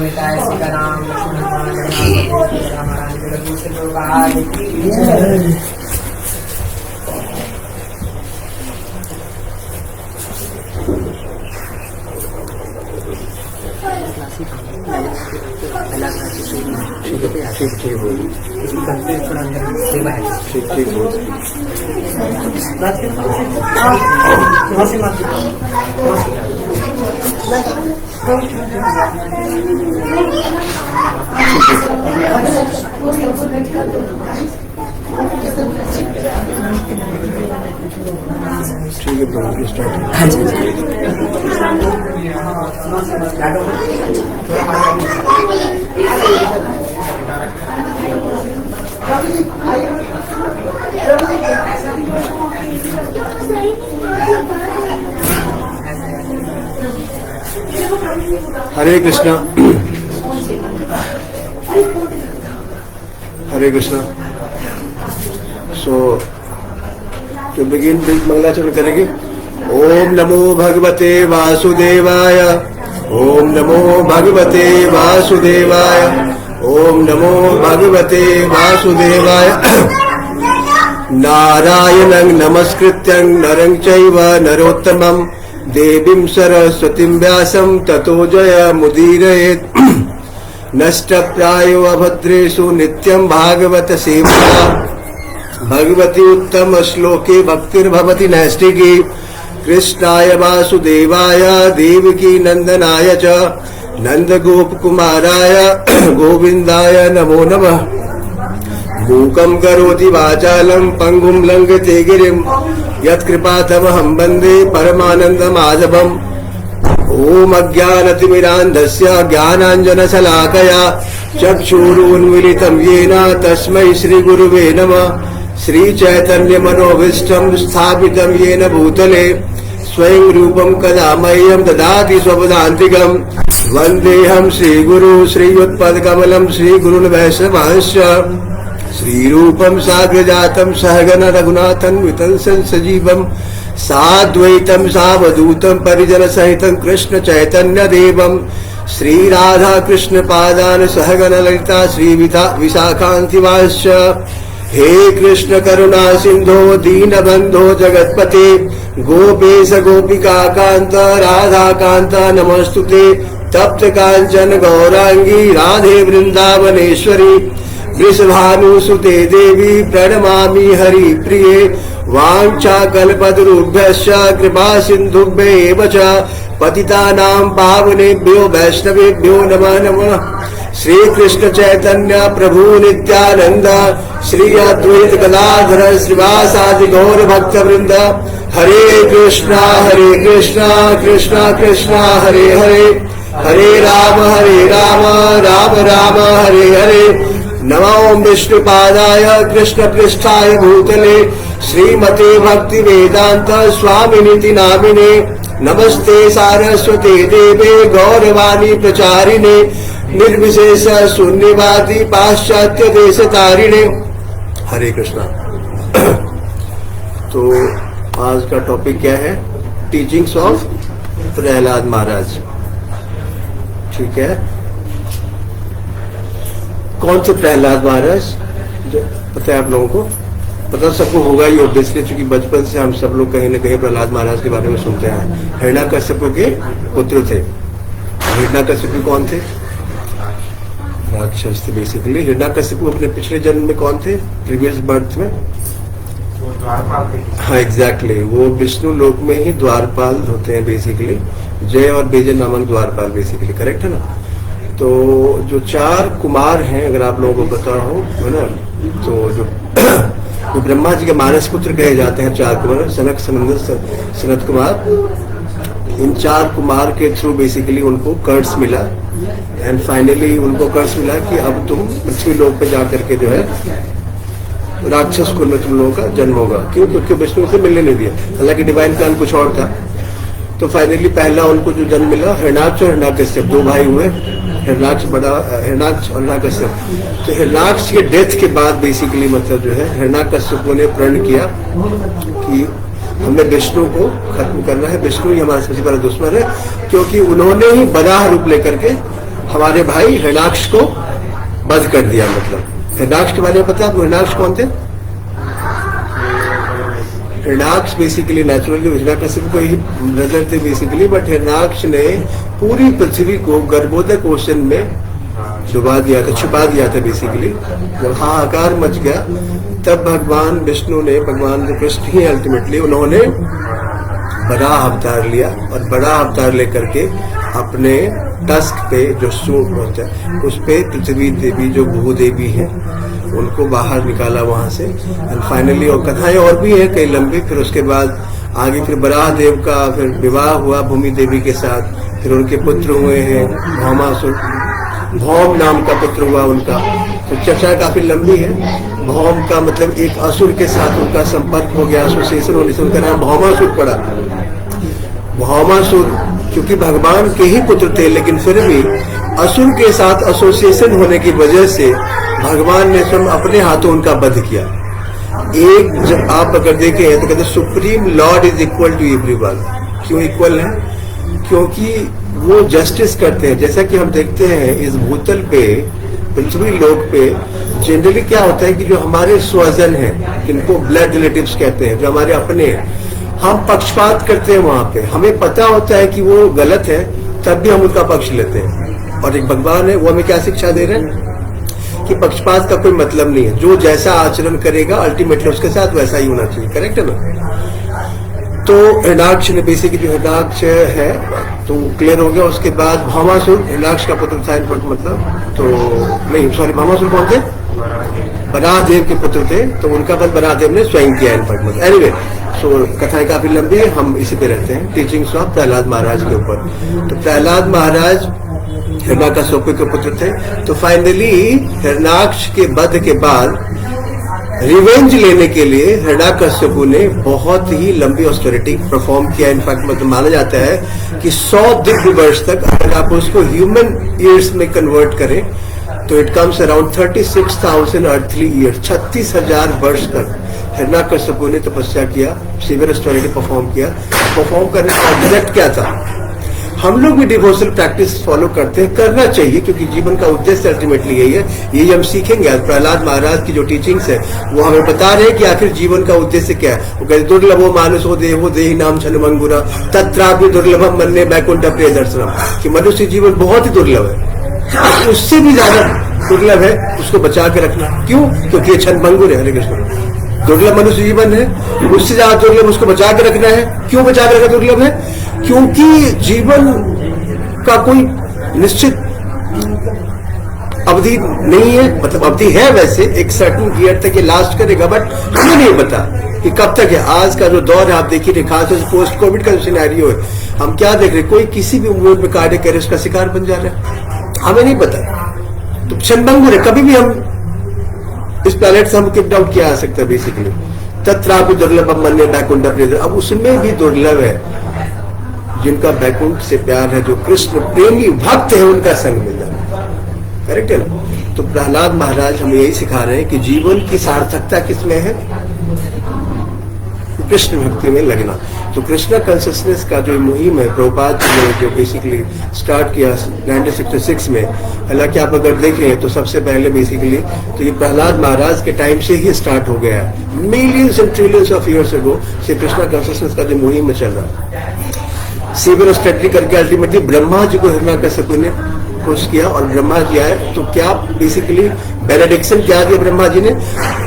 Nitai Sitaram Hare Krishna Hare Krishna. So to begin big मंगलाचरण करेंगे। ओम नमो भगवते वासुदेवाय, ओम नमो भगवते वासुदेवाय, ओम नमो भगवते वासुदेवाय। नारायणं नमस्कृत्यं नरं चैव नरोत्तमं देवीं सरस्वतीं व्यासं ततो जयमुदीरयेत्। नष्टप्रायो अभद्रेषु नित्यं भागवत सेवया, भगवती उत्तम श्लोके भक्तिर्भवति नैष्टिकी। कृष्णाय वासुदेवाय देवकी नंदनाय च नंदगोपकुमाराय गोविंदाय नमो नमः। मूकं करोति वाचालं पंगुं लंघते गिरिं यत्कृपातमहं वन्दे परमानन्दमाधवम्। ओम अज्ञानतिमिरान्धस्य ज्ञानाञ्जनशलाकया चक्षुरुन्मीलितं येन तस्मै श्रीगुरुवे नमः। श्रीचैतन्यमनोभीष्टं स्थापितं येन भूतले स्वयं रूपं कदा मह्यं ददाति स्वपदान्तिकम्। वन्देऽहं श्रीगुरु श्रीयुत्पदकमलं श्रीगुरुन् वैष्णवांश्च। श्रीरूपं साग्रजातं सहगण रघुनाथन्वितं सजीवं साद्वैतं सावधूतं परिजनसहितं कृष्ण चैतन्यदेवं। श्रीराधा कृष्ण पादान सहगण ललिता श्रीविशाखान्तिवांश्च। हे कृष्ण करुणा सिंधो दीनबंधो जगत्पते गोपेश गोपिका कांत राधा कांत नमस्तुते। तप्त कांचन गौरांगी राधे वृंदावनेश्वरी वृषभानुसुते देवी प्रणमामि हरि प्रिये। वाञ्छाकल्पतरुभ्यश्च कृपा सिन्धुभ्येव च पतितानां पावनेभ्यो वैष्णवेभ्यो नमः नमः। श्री कृष्ण चैतन्य प्रभु नित्यानंद श्री अद्वैत गदाधर श्रीवासादि गौर भक्त वृंद। हरे कृष्णा कृष्णा कृष्णा हरे हरे, हरे राम राम राम हरे हरे। नमो विष्णुपादाय कृष्ण पृष्ठाय भूतले श्रीमते भक्ति वेदांत स्वामिनिति नामिने। नमस्ते सारस्वते देवे गौरवाणी प्रचारिणे निर्विशेष शून्यवादी पाश्चात्य देश तारिणे। हरे कृष्णा। तो आज का टॉपिक क्या है? टीचिंग्स ऑफ प्रहलाद महाराज। ठीक है। कौन से प्रहलाद महाराज? पता है आप लोगों को? पता सबको होगा ही ऑब्वियसली, क्योंकि बचपन से हम सब लोग कहीं न कहीं प्रहलाद महाराज के बारे में सुनते हैं। हिरण्यकश्यप के पुत्र थे। हिरण्यकश्यप कौन थे? राक्षस थे बेसिकली। हिरण्यकश्यप अपने पिछले जन्म में कौन थे? प्रीवियस बर्थ में हाँ एग्जैक्टली वो विष्णु लोक में ही द्वारपाल होते हैं बेसिकली। जय और बेजय नामक द्वारपाल बेसिकली, करेक्ट है ना? तो जो चार कुमार हैं, अगर आप लोगों को पता हो, है ना, तो जो ब्रह्मा जी के मानस पुत्र कहे जाते हैं चार कुमार, सनक सनंद सनत कुमार। इन चार कुमार के थ्रू बेसिकली उनको कर्स मिला एंड फाइनली उनको कर्स मिला कि अब तुम पृथ्वी लोक पे जाकर के जो है राक्षस कुल में तुम लोगों का जन्म होगा। क्यों? क्योंकि विष्णु से मिलने नहीं दिया, हालांकि डिवाइन प्लान कुछ और था। तो फाइनली पहला उनको जो जन्म मिला हिरण्याक्ष और हिरण्याकश्यप, दो भाई हुए, हिरण्याक्ष बड़ा, हिरण्याक्ष और हिरण्याकश्यप। तो हिरण्याक्ष के डेथ के बाद बेसिकली मतलब जो है हिरण्याकश्यप ने प्रण किया कि हमें विष्णु को खत्म करना है, विष्णु ही हमारा सबसे बड़ा दुश्मन है, क्योंकि उन्होंने ही बराह रूप लेकर के हमारे भाई हिरण्याक्ष को वध कर दिया। मतलब हिरण्याक्ष के बारे में पता है आपको? हिरण्याक्ष कौन थे? हिरण्याक्ष बेसिकली नेचुरली हिरण्यकशिपु को ही ब्रदर थे बेसिकली, बट हिरण्याक्ष ने पूरी पृथ्वी को गर्भोदक ओशन में डुबा दिया था, छुपा दिया था बेसिकली। जब हाहाकार मच गया तब भगवान विष्णु ने, भगवान कृष्ण ही अल्टीमेटली, उन्होंने बड़ा अवतार लिया और बड़ा अवतार लेकर के अपने टस्क पे जो सूंड होता है उस पे पृथ्वी देवी जो भूदेवी है उनको बाहर निकाला वहां से। एंड फाइनली, और कथाएं और भी है कई लंबी। फिर उसके बाद आगे फिर बराह देव का फिर विवाह हुआ भूमि देवी के साथ। फिर उनके पुत्र हुए हैं भौमासुर, भौम नाम का पुत्र हुआ उनका। तो चर्चा काफी लंबी है। भौम का मतलब एक असुर के साथ उनका संपर्क हो गया, एसोसिएशन होने से उनका नाम भौमासुर पड़ा। भौमासुर क्योंकि भगवान के ही पुत्र थे, लेकिन फिर भी असुर के साथ एसोसिएशन होने की वजह से भगवान ने स्वयं अपने हाथों उनका वध किया। एक जब आप अगर देखें तो कहते supreme lord is equal to everyone. क्यों इक्वल है? क्योंकि वो जस्टिस करते हैं। जैसा कि हम देखते हैं इस भूतल पे, पृथ्वी लोक पे जनरली क्या होता है कि जो हमारे स्वजन हैं, जिनको ब्लड रिलेटिव्स कहते हैं, जो हमारे अपने हैं, हम पक्षपात करते हैं वहां पे। हमें पता होता है कि वो गलत है, तब भी हम उनका पक्ष लेते हैं। और एक भगवान है, वो हमें क्या शिक्षा दे रहे हैं कि पक्षपात का कोई मतलब नहीं है। जो जैसा आचरण करेगा अल्टीमेटली उसके साथ वैसा ही होना चाहिए। करेक्ट है ना? तो हिरण्याक्ष ने बेसिकली, हिरण्याक्ष है तो क्लियर हो गया। उसके बाद भौमासुर हिरण्याक्ष का पुत्र था इनफैक्ट, मतलब तो नहीं सॉरी, भौमासुर कौन थे? बराह देव के पुत्र थे। तो उनका वध बराह देव ने स्वयं किया इनफैक्ट। मतलब एनीवे, सो कथाएं काफी लंबी है, हम इसी पे रहते हैं। टीचिंग्स ऑफ प्रहलाद महाराज के ऊपर। तो प्रहलाद महाराज हिरण्याकशिपु के पुत्र थे। तो फाइनली हिरण्याक्ष के वध के बाद रिवेंज लेने के लिए हिरण्याकशिपु ने बहुत ही लंबी ऑस्टेरिटी परफॉर्म किया। इनफैक्ट मतलब माना जाता है कि 100 दिव्य वर्ष तक, अगर आप उसको ह्यूमन ईयर्स में कन्वर्ट करें तो it comes around 36,000 earthly year. 36,000 वर्ष तक हिरण्याकशिपु ने तपस्या किया, सीवियर ऑस्टेरिटी परफॉर्म किया। परफॉर्म करने का ऑब्जेक्ट क्या था? हम लोग भी डिवोशनल प्रैक्टिस फॉलो करते हैं, करना चाहिए, क्योंकि जीवन का उद्देश्य अल्टीमेटली यही है। यही हम सीखेंगे। आज प्रहलाद महाराज की जो टीचिंग्स है वो हमें बता रहे हैं कि आखिर जीवन का उद्देश्य क्या है। वो कहते दुर्लभो मानुषो देहो देहि नाम छन्मंगुरा तत्रापि दुर्लभम मन्ये वैकुंठ प्रिय दर्शनम, कि मनुष्य जीवन बहुत ही दुर्लभ है। उससे भी ज्यादा दुर्लभ है उसको बचा के रखना। क्यों? क्योंकि ये छन्मंगुर है। हरे कृष्ण। दुर्लभ मनुष्य जीवन है, उससे ज्यादा दुर्लभ उसको बचा के रखना है। क्यों बचा के रखना दुर्लभ है? क्योंकि जीवन का कोई निश्चित अवधि नहीं है। मतलब अवधि है वैसे, एक सर्टेन ईयर तक ये लास्ट करेगा, बट हमें नहीं पता कि कब तक है। आज का जो दौर है आप देखिए, खासतौर से पोस्ट कोविड का जो सिनेरियो है, हम क्या देख रहे हैं? कोई किसी भी उम्र में कार्डियक अरेस्ट का शिकार बन जा रहा है, हमें नहीं पता। तो क्षणभंगुर है, कभी भी हम इस प्लेनेट से हम किक आउट किया जा सकता है बेसिकली। तत्रापि दुर्लभम मन्ये वैकुंठ प्रिय। अब उसमें भी दुर्लभ है जिनका वैकुंठ से प्यार है, जो कृष्ण प्रेमी भक्त है, उनका संग मिल जाना। करेक्ट है ना? तो प्रहलाद महाराज हमें यही सिखा रहे हैं कि जीवन की सार्थकता किसमें है? कृष्ण भक्ति में लगना। तो कृष्णा कॉन्शियसनेस का जो मुहिम है प्रभुपाद ने जो बेसिकली स्टार्ट किया 1966 में, हालांकि आप अगर देखें तो सबसे पहले बेसिकली तो ये प्रहलाद महाराज के टाइम से ही स्टार्ट हो गया है। Millions and trillions of years ago से कृष्णा कॉन्शियसनेस का जो मुहिम में चल रहा है। सीवियर स्टडी करके अल्टीमेटली ब्रह्मा जी को हिरण्याकशिपु ने खुश किया, और ब्रह्मा जी आए तो क्या बेसिकली बेनेडिक्शन क्या दिया ब्रह्मा जी ने?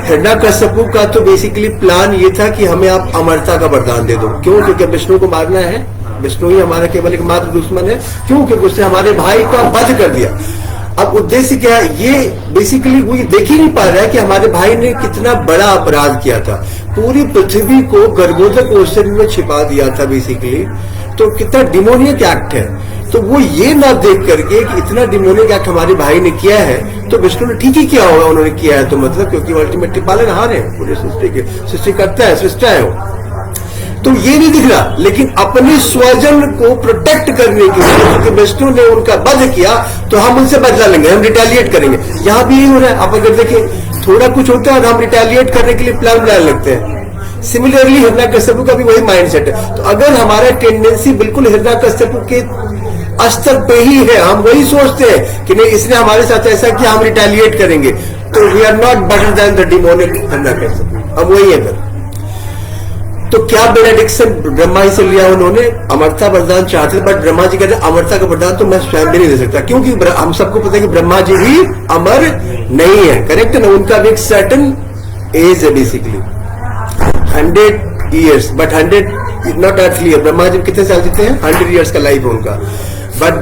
हिरण्याकशिपु का तो बेसिकली प्लान ये था कि हमें आप अमरता का वरदान दे दो। क्यों? क्योंकि विष्णु को मारना है। विष्णु ही हमारा केवल एक मात्र दुश्मन है। क्यों? क्योंकि उसने हमारे भाई का वध कर दिया। अब उद्देश्य क्या है? ये बेसिकली वो देख ही नहीं पा रहा है कि हमारे भाई ने कितना बड़ा अपराध किया था। पूरी पृथ्वी को गर्भोदक ओशन में छिपा दिया था बेसिकली। तो कितना डिमोनियक एक्ट है। तो वो ये ना देख करके कि इतना डिमोनियक एक्ट हमारे भाई ने किया है, तो विष्णु ने ठीक ही किया होगा, उन्होंने किया है तो मतलब, क्योंकि वो अल्टीमेटली पालनहार है पूरे सृष्टि के, सृष्टि करता है, सृष्टा है वो। तो ये नहीं दिख रहा, लेकिन अपने स्वजन को प्रोटेक्ट करने के लिए, क्योंकि विष्णु ने उनका वध किया तो हम उनसे बदला लेंगे, हम रिटेलिएट करेंगे। यहाँ भी यही हो रहा है। आप अगर देखें थोड़ा कुछ होता है और हम रिटेलिएट करने के लिए प्लान बनाने लगते हैं। सिमिलरली हिरण्याकशिपु का भी वही माइंडसेट है। तो अगर हमारा टेंडेंसी बिल्कुल हिरण्याकशिपु के स्तर पे ही है, हम वही सोचते हैं कि नहीं इसने हमारे साथ ऐसा किया, हम रिटेलिएट करेंगे, तो we are not better than the demonic, हम वही है। तो क्या बेनेडिक्शन ब्रह्मा जी से लिया उन्होंने, अमरता वरदान चाहते, बट ब्रह्मा जी कहते अमरता का वरदान तो मैं स्वयं भी नहीं दे सकता, क्योंकि हम सबको पता है कि ब्रह्मा जी भी अमर नहीं है, करेक्ट है ना। उनका भी एक सर्टन एज है basically 100 years, but 100 not earthly है। ब्रह्मा जी कितने साल जीते हैं? 100 years का लाइफ है उनका, but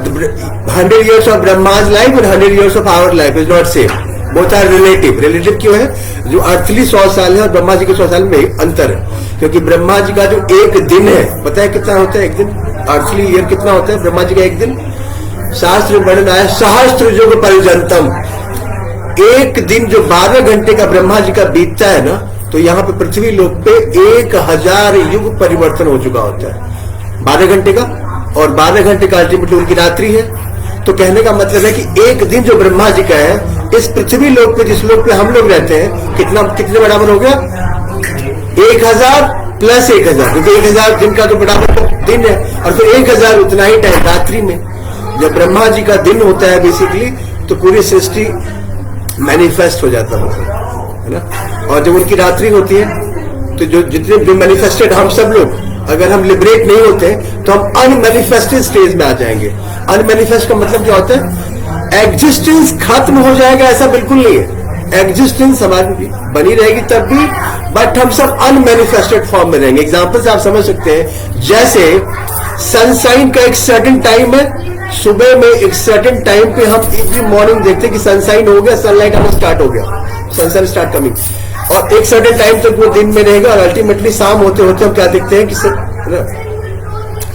100 years of Brahma's life और 100 years of our life is not same, both are relative. Relative क्यों है? जो अर्थली 100 साल है और ब्रह्मा जी के 100 साल में अंतर है, क्योंकि ब्रह्मा जी का जो एक दिन है पता है कितना होता है? एक दिन अर्थली ईयर कितना होता है ब्रह्मा जी का एक दिन? शास्त्र में वर्णन आया सहस्त्र युग पर्यंतम, एक दिन जो 12 घंटे का ब्रह्मा जी का बीतता है ना, तो यहाँ पे पृथ्वी लोक पे 1000 युग परिवर्तन हो चुका होता है 12 घंटे का, और 12 घंटे का अल्टीमेटली उनकी रात्रि है। तो कहने का मतलब है कि एक दिन जो ब्रह्मा जी का है इस पृथ्वी लोक पे, जिस लोक पे हम लोग रहते हैं, कितने बराबर हो गया? 1000 प्लस 1000, क्योंकि 1000 दिन का तो बराबर दिन है, और फिर 1000 उतना ही टाइम रात्रि में। जब ब्रह्मा जी का दिन होता है बेसिकली, तो पूरी सृष्टि मैनिफेस्ट हो जाता है ना, और जब उनकी रात्रि होती है तो जो जितने भी मैनिफेस्टेड हम सब लोग, अगर हम लिबरेट नहीं होते तो हम अनमैनिफेस्टेड स्टेज में आ जाएंगे। अनमैनिफेस्ट का मतलब क्या होता है? एग्जिस्टेंस खत्म हो जाएगा, ऐसा बिल्कुल नहीं है। एग्जिस्टेंस हमारी बनी रहेगी तब भी, बट हम सब अनमैनिफेस्टेड फॉर्म में रहेंगे। एग्जाम्पल से आप समझ सकते हैं, जैसे सनशाइन का एक सर्टेन टाइम है, सुबह में एक सर्टेन टाइम पे हम एवरी मॉर्निंग देखते हैं कि सनशाइन हो गया, सनलाइट आना स्टार्ट हो गया, सनशाइन स्टार्ट कमिंग, और एक सर्टेन टाइम तक वो दिन में रहेगा, और अल्टीमेटली शाम होते होते हम क्या देखते हैं कि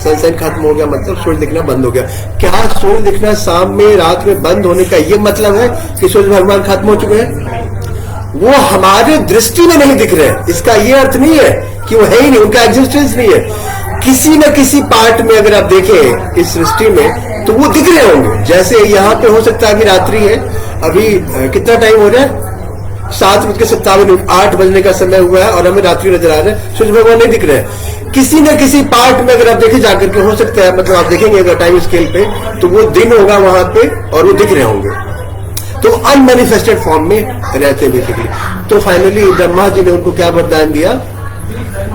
सनशाइन खत्म हो गया, मतलब सूर्य दिखना बंद हो गया। क्या सूर्य दिखना शाम में रात में बंद होने का ये मतलब है कि सूर्य भगवान खत्म हो चुके हैं? वो हमारे दृष्टि में नहीं दिख रहे हैं, इसका ये अर्थ नहीं है कि वो है ही नहीं, उनका एग्जिस्टेंस नहीं है। किसी न किसी पार्ट में अगर आप देखें इस सृष्टि में तो वो दिख रहे होंगे। जैसे यहाँ पे हो सकता है कि रात्रि है, अभी कितना टाइम हो रहा है? 7:57, 8 बजने का समय हुआ है और हमें रात्रि नजर आ रहा है, सूर्य भगवान नहीं दिख रहे हैं। किसी न किसी पार्ट में अगर आप देखे जाकर के, हो सकता है मतलब आप देखेंगे अगर टाइम स्केल पे, तो वो दिन होगा वहां पे और वो दिख रहे होंगे, तो अनमैनिफेस्टेड फॉर्म में रहते बेसिकली। तो फाइनली ब्रह्मा जी ने उनको क्या वरदान दिया?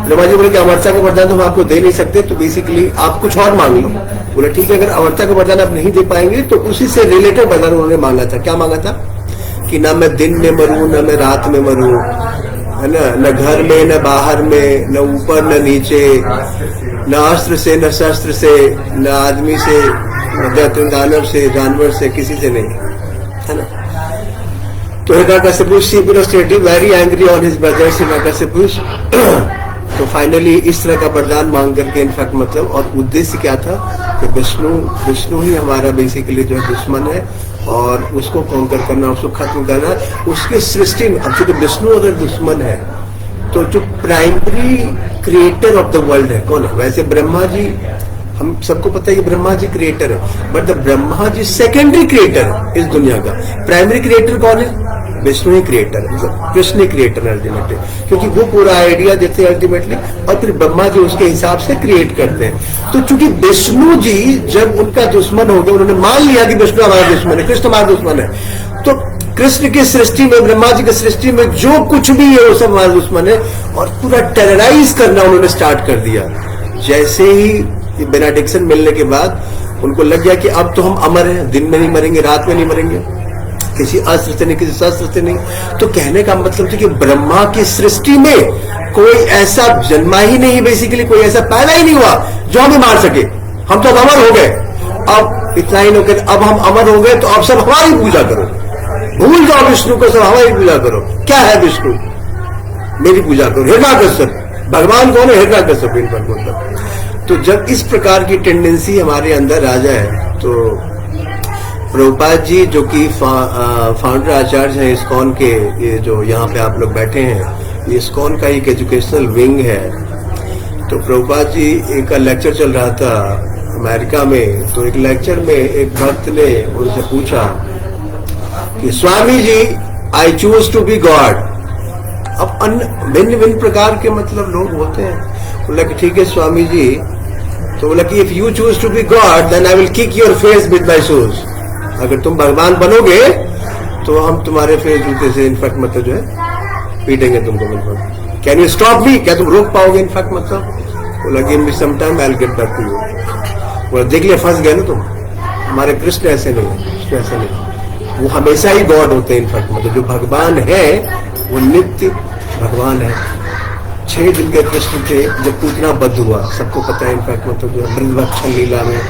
ब्रह्मा जी बोले कि अमरता का वरदान तो हम आपको दे नहीं सकते, तो बेसिकली आप कुछ और मांग लो। बोले ठीक है, अगर अमरता का वरदान आप नहीं दे पाएंगे तो उसी से रिलेटेड वरदान उन्होंने मांगा था। क्या मांगा था? कि ना मैं दिन में मरूं, ना मैं रात में मरूं, है ना, न घर में न बाहर में, न ऊपर न नीचे, न अस्त्र से न शस्त्र से, न आदमी से, न दानव से, जानवर से, किसी से नहीं, है ना। तो Hiranyakashipu very angry on his brothers Hiranyakashipu. तो फाइनली इस तरह का वरदान मांग करके, इनफैक्ट मतलब, और उद्देश्य क्या था कि विष्णु ही हमारा बेसिकली जो है दुश्मन है, और उसको कॉन्कर करना, उसको खत्म करना, उसकी सृष्टि में। अब चूंकि विष्णु अगर दुश्मन है तो जो primary creator of the world है कौन है? वैसे ब्रह्मा जी, हम सबको पता है कि ब्रह्मा जी क्रिएटर है, but the Brahma ji secondary creator है इस दुनिया का। प्राइमरी क्रिएटर कौन है? विष्णु ही क्रिएटर है, कृष्ण ही क्रिएटर है अल्टीमेटली, क्योंकि वो पूरा आइडिया देते हैं अल्टीमेटली, और फिर ब्रह्मा जी उसके हिसाब से क्रिएट करते हैं। तो चूंकि विष्णु जी जब उनका दुश्मन हो गया, उन्होंने मान लिया कि विष्णु हमारा दुश्मन है, कृष्ण हमारा दुश्मन है, तो कृष्ण की सृष्टि में, ब्रह्मा जी की सृष्टि में जो कुछ भी है वो सब हमारा दुश्मन है, और पूरा टेरराइज करना उन्होंने स्टार्ट कर दिया। जैसे ही बेनेडिक्शन मिलने के बाद उनको लग गया कि अब तो हम अमर हैं, दिन में नहीं मरेंगे, रात में नहीं मरेंगे, किसी अस्त्र से नहीं, किसी शस्त्र से नहीं। तो कहने का मतलब था कि ब्रह्मा की सृष्टि में कोई ऐसा जन्मा ही नहीं, बेसिकली कोई ऐसा पैदा ही नहीं हुआ जो हमें मार सके। हम तो अमर हो गए, अब इतना ही नहीं, अब हम अमर हो गए तो अब सब हमारी पूजा करो, भूल जाओ विष्णु को, सब हमारी पूजा करो। क्या है विष्णु? मेरी पूजा करो। हिरण्यकश्यप भगवान कौन है? हिरण्यकश्यप मतलब। तो जब इस प्रकार की टेंडेंसी हमारे अंदर आ जाए, तो प्रभुपाद जी जो कि फाउंडर आचार्य हैं इस्कॉन के, ये जो यहाँ पे आप लोग बैठे हैं, ये इस्कॉन का एक एजुकेशनल विंग है। तो प्रभुपाद जी एक लेक्चर चल रहा था अमेरिका में, तो एक लेक्चर में एक भक्त ने उनसे पूछा कि Swami ji I choose to be God. अब भिन्न भिन्न प्रकार के मतलब लोग होते हैं। बोला कि ठीक है स्वामी जी, तो बोला कि if you choose to be god then I will kick your face with my shoes. अगर तुम भगवान बनोगे तो हम तुम्हारे फेस जूते से इनफैक्ट मतलब जो है पीटेंगे तुमको। मतलब कैन यू स्टॉप मी, क्या तुम रोक पाओगे इनफैक्ट मतलब। बोला give me some time I will get back to you. बोला देख लिया फंस गए ना तुम, हमारे कृष्ण ऐसे नहीं है, कृष्ण ऐसे नहीं, वो हमेशा ही गॉड होते हैं इनफैक्ट मतलब। जो भगवान है वो नित्य भगवान है। 6 दिन के कृष्ण थे जब पूतना बद्ध हुआ, सबको पता है इनफैक्ट मतलब जो वृंदावन लीला में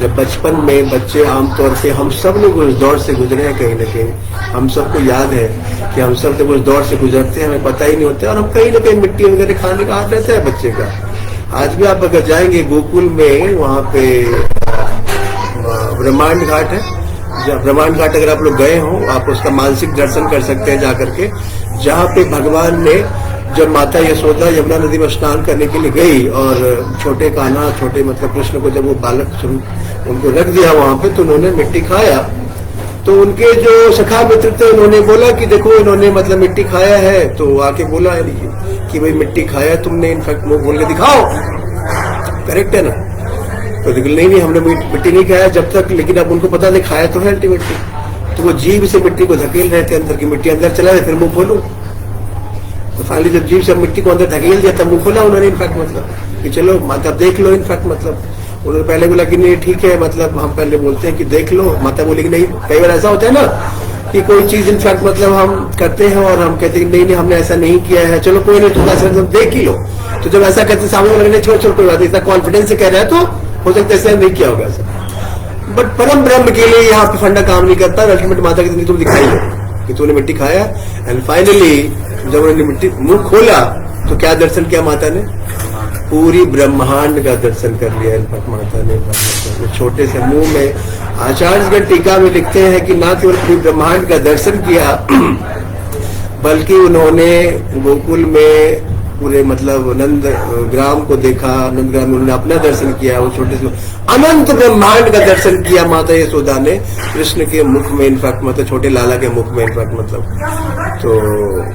जब बचपन में बच्चे आमतौर पे हम सब लोग उस दौर से गुजरे हैं कहीं ना कहीं। हम सबको याद है कि हम सब जब उस दौर से गुजरते हैं हमें पता ही नहीं होता, और हम कहीं ना कहीं मिट्टी वगैरह खाने का हाथ रहता है बच्चे का। आज भी आप अगर जाएंगे गोकुल में, वहां पे ब्रह्मांड घाट है, ब्रह्मांड घाट अगर आप लोग गए हो आप उसका मानसिक दर्शन कर सकते हैं जाकर के, जहाँ पे भगवान ने जब माता यशोदा यमुना नदी में स्नान करने के लिए गई और छोटे कान्हा, छोटे मतलब कृष्ण को जब वो बालक उनको रख दिया वहां पे, तो उन्होंने मिट्टी खाया। तो उनके जो सखा मित्र थे उन्होंने बोला कि देखो इन्होंने मतलब मिट्टी खाया है, तो आके बोला कि भाई मिट्टी खाया तुमने, इनफैक्ट मुंह बोल के दिखाओ, करेक्ट है ना। तो नहीं हमने मिट्टी नहीं खाया जब तक, लेकिन अब उनको पता नहीं खाया तो है अल्टीमेटली। तो वो जीभ से मिट्टी को धकेल रहे थे अंदर की मिट्टी अंदर चला जाए, फिर मुंह खोलो। तो फाइनली जब जीव से मिट्टी को अंदर धकेल दिया तब मुंह खोला उन्होंने इनफैक्ट मतलब कि चलो माता देख लो इनफैक्ट मतलब। उन्होंने पहले बोला कि नहीं ठीक है, मतलब हम पहले बोलते हैं कि देख लो, माता बोली कि नहीं। कई बार ऐसा होता है ना कि कोई चीज इनफैक्ट मतलब हम करते हैं और हम कहते हैं नहीं नहीं हमने ऐसा नहीं किया है, चलो कोई नहीं थोड़ा सा देख ही लो। तो जब ऐसा कहते सामने वाले छोड़ छोड़ कोई बात, इतना कॉन्फिडेंस से कह रहा है तो हो सकता है ऐसा नहीं किया होगा ऐसा। बट परम ब्रह्म के लिए यहाँ पे फंडा काम नहीं करता। अल्टीमेट माता की तुम दिखाई लो कि तूने मिट्टी खाया। एंड फाइनली जब उन्होंने मिट्टी मुंह खोला तो क्या दर्शन किया माता ने, पूरी ब्रह्मांड का दर्शन कर लिया इनफैक्ट माता ने छोटे से मुंह में। आचार्यगण टीका में लिखते हैं कि ना केवल पूरी ब्रह्मांड का दर्शन किया बल्कि उन्होंने गोकुल में पूरे मतलब नंद ग्राम को देखा, नंद ग्राम में उन्होंने अपना दर्शन किया, वो छोटे से अनंत ब्रह्मांड का दर्शन किया माता यशोदा ने कृष्ण के मुख में इनफैक्ट मतलब छोटे लाला के मुख में इनफैक्ट मतलब। तो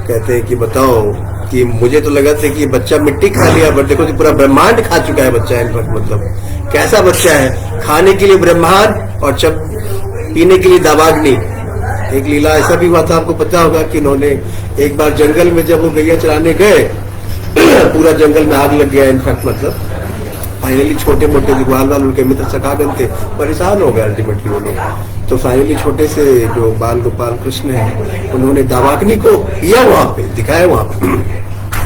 कहते हैं कि बताओ कि मुझे तो लगा था कि बच्चा मिट्टी खा लिया, बट देखो पूरा ब्रह्मांड खा चुका है बच्चा इनफैक्ट मतलब। कैसा बच्चा है, खाने के लिए ब्रह्मांड और जब पीने के लिए दावाग्नि। एक लीला ऐसा भी हुआ था, आपको पता होगा कि इन्होंने एक बार जंगल में जब वो गैया चराने गए पूरा जंगल में आग लग गया इनफैक्ट मतलब। फाइनली छोटे मोटे दिग्वाल वाल उनके मित्र सखागण थे, परेशान हो गए अल्टीमेटली वो लोग। तो फाइनली छोटे से जो बाल गोपाल कृष्ण है उन्होंने दावाग्नि को पिया, वहां पे दिखाया वहां पे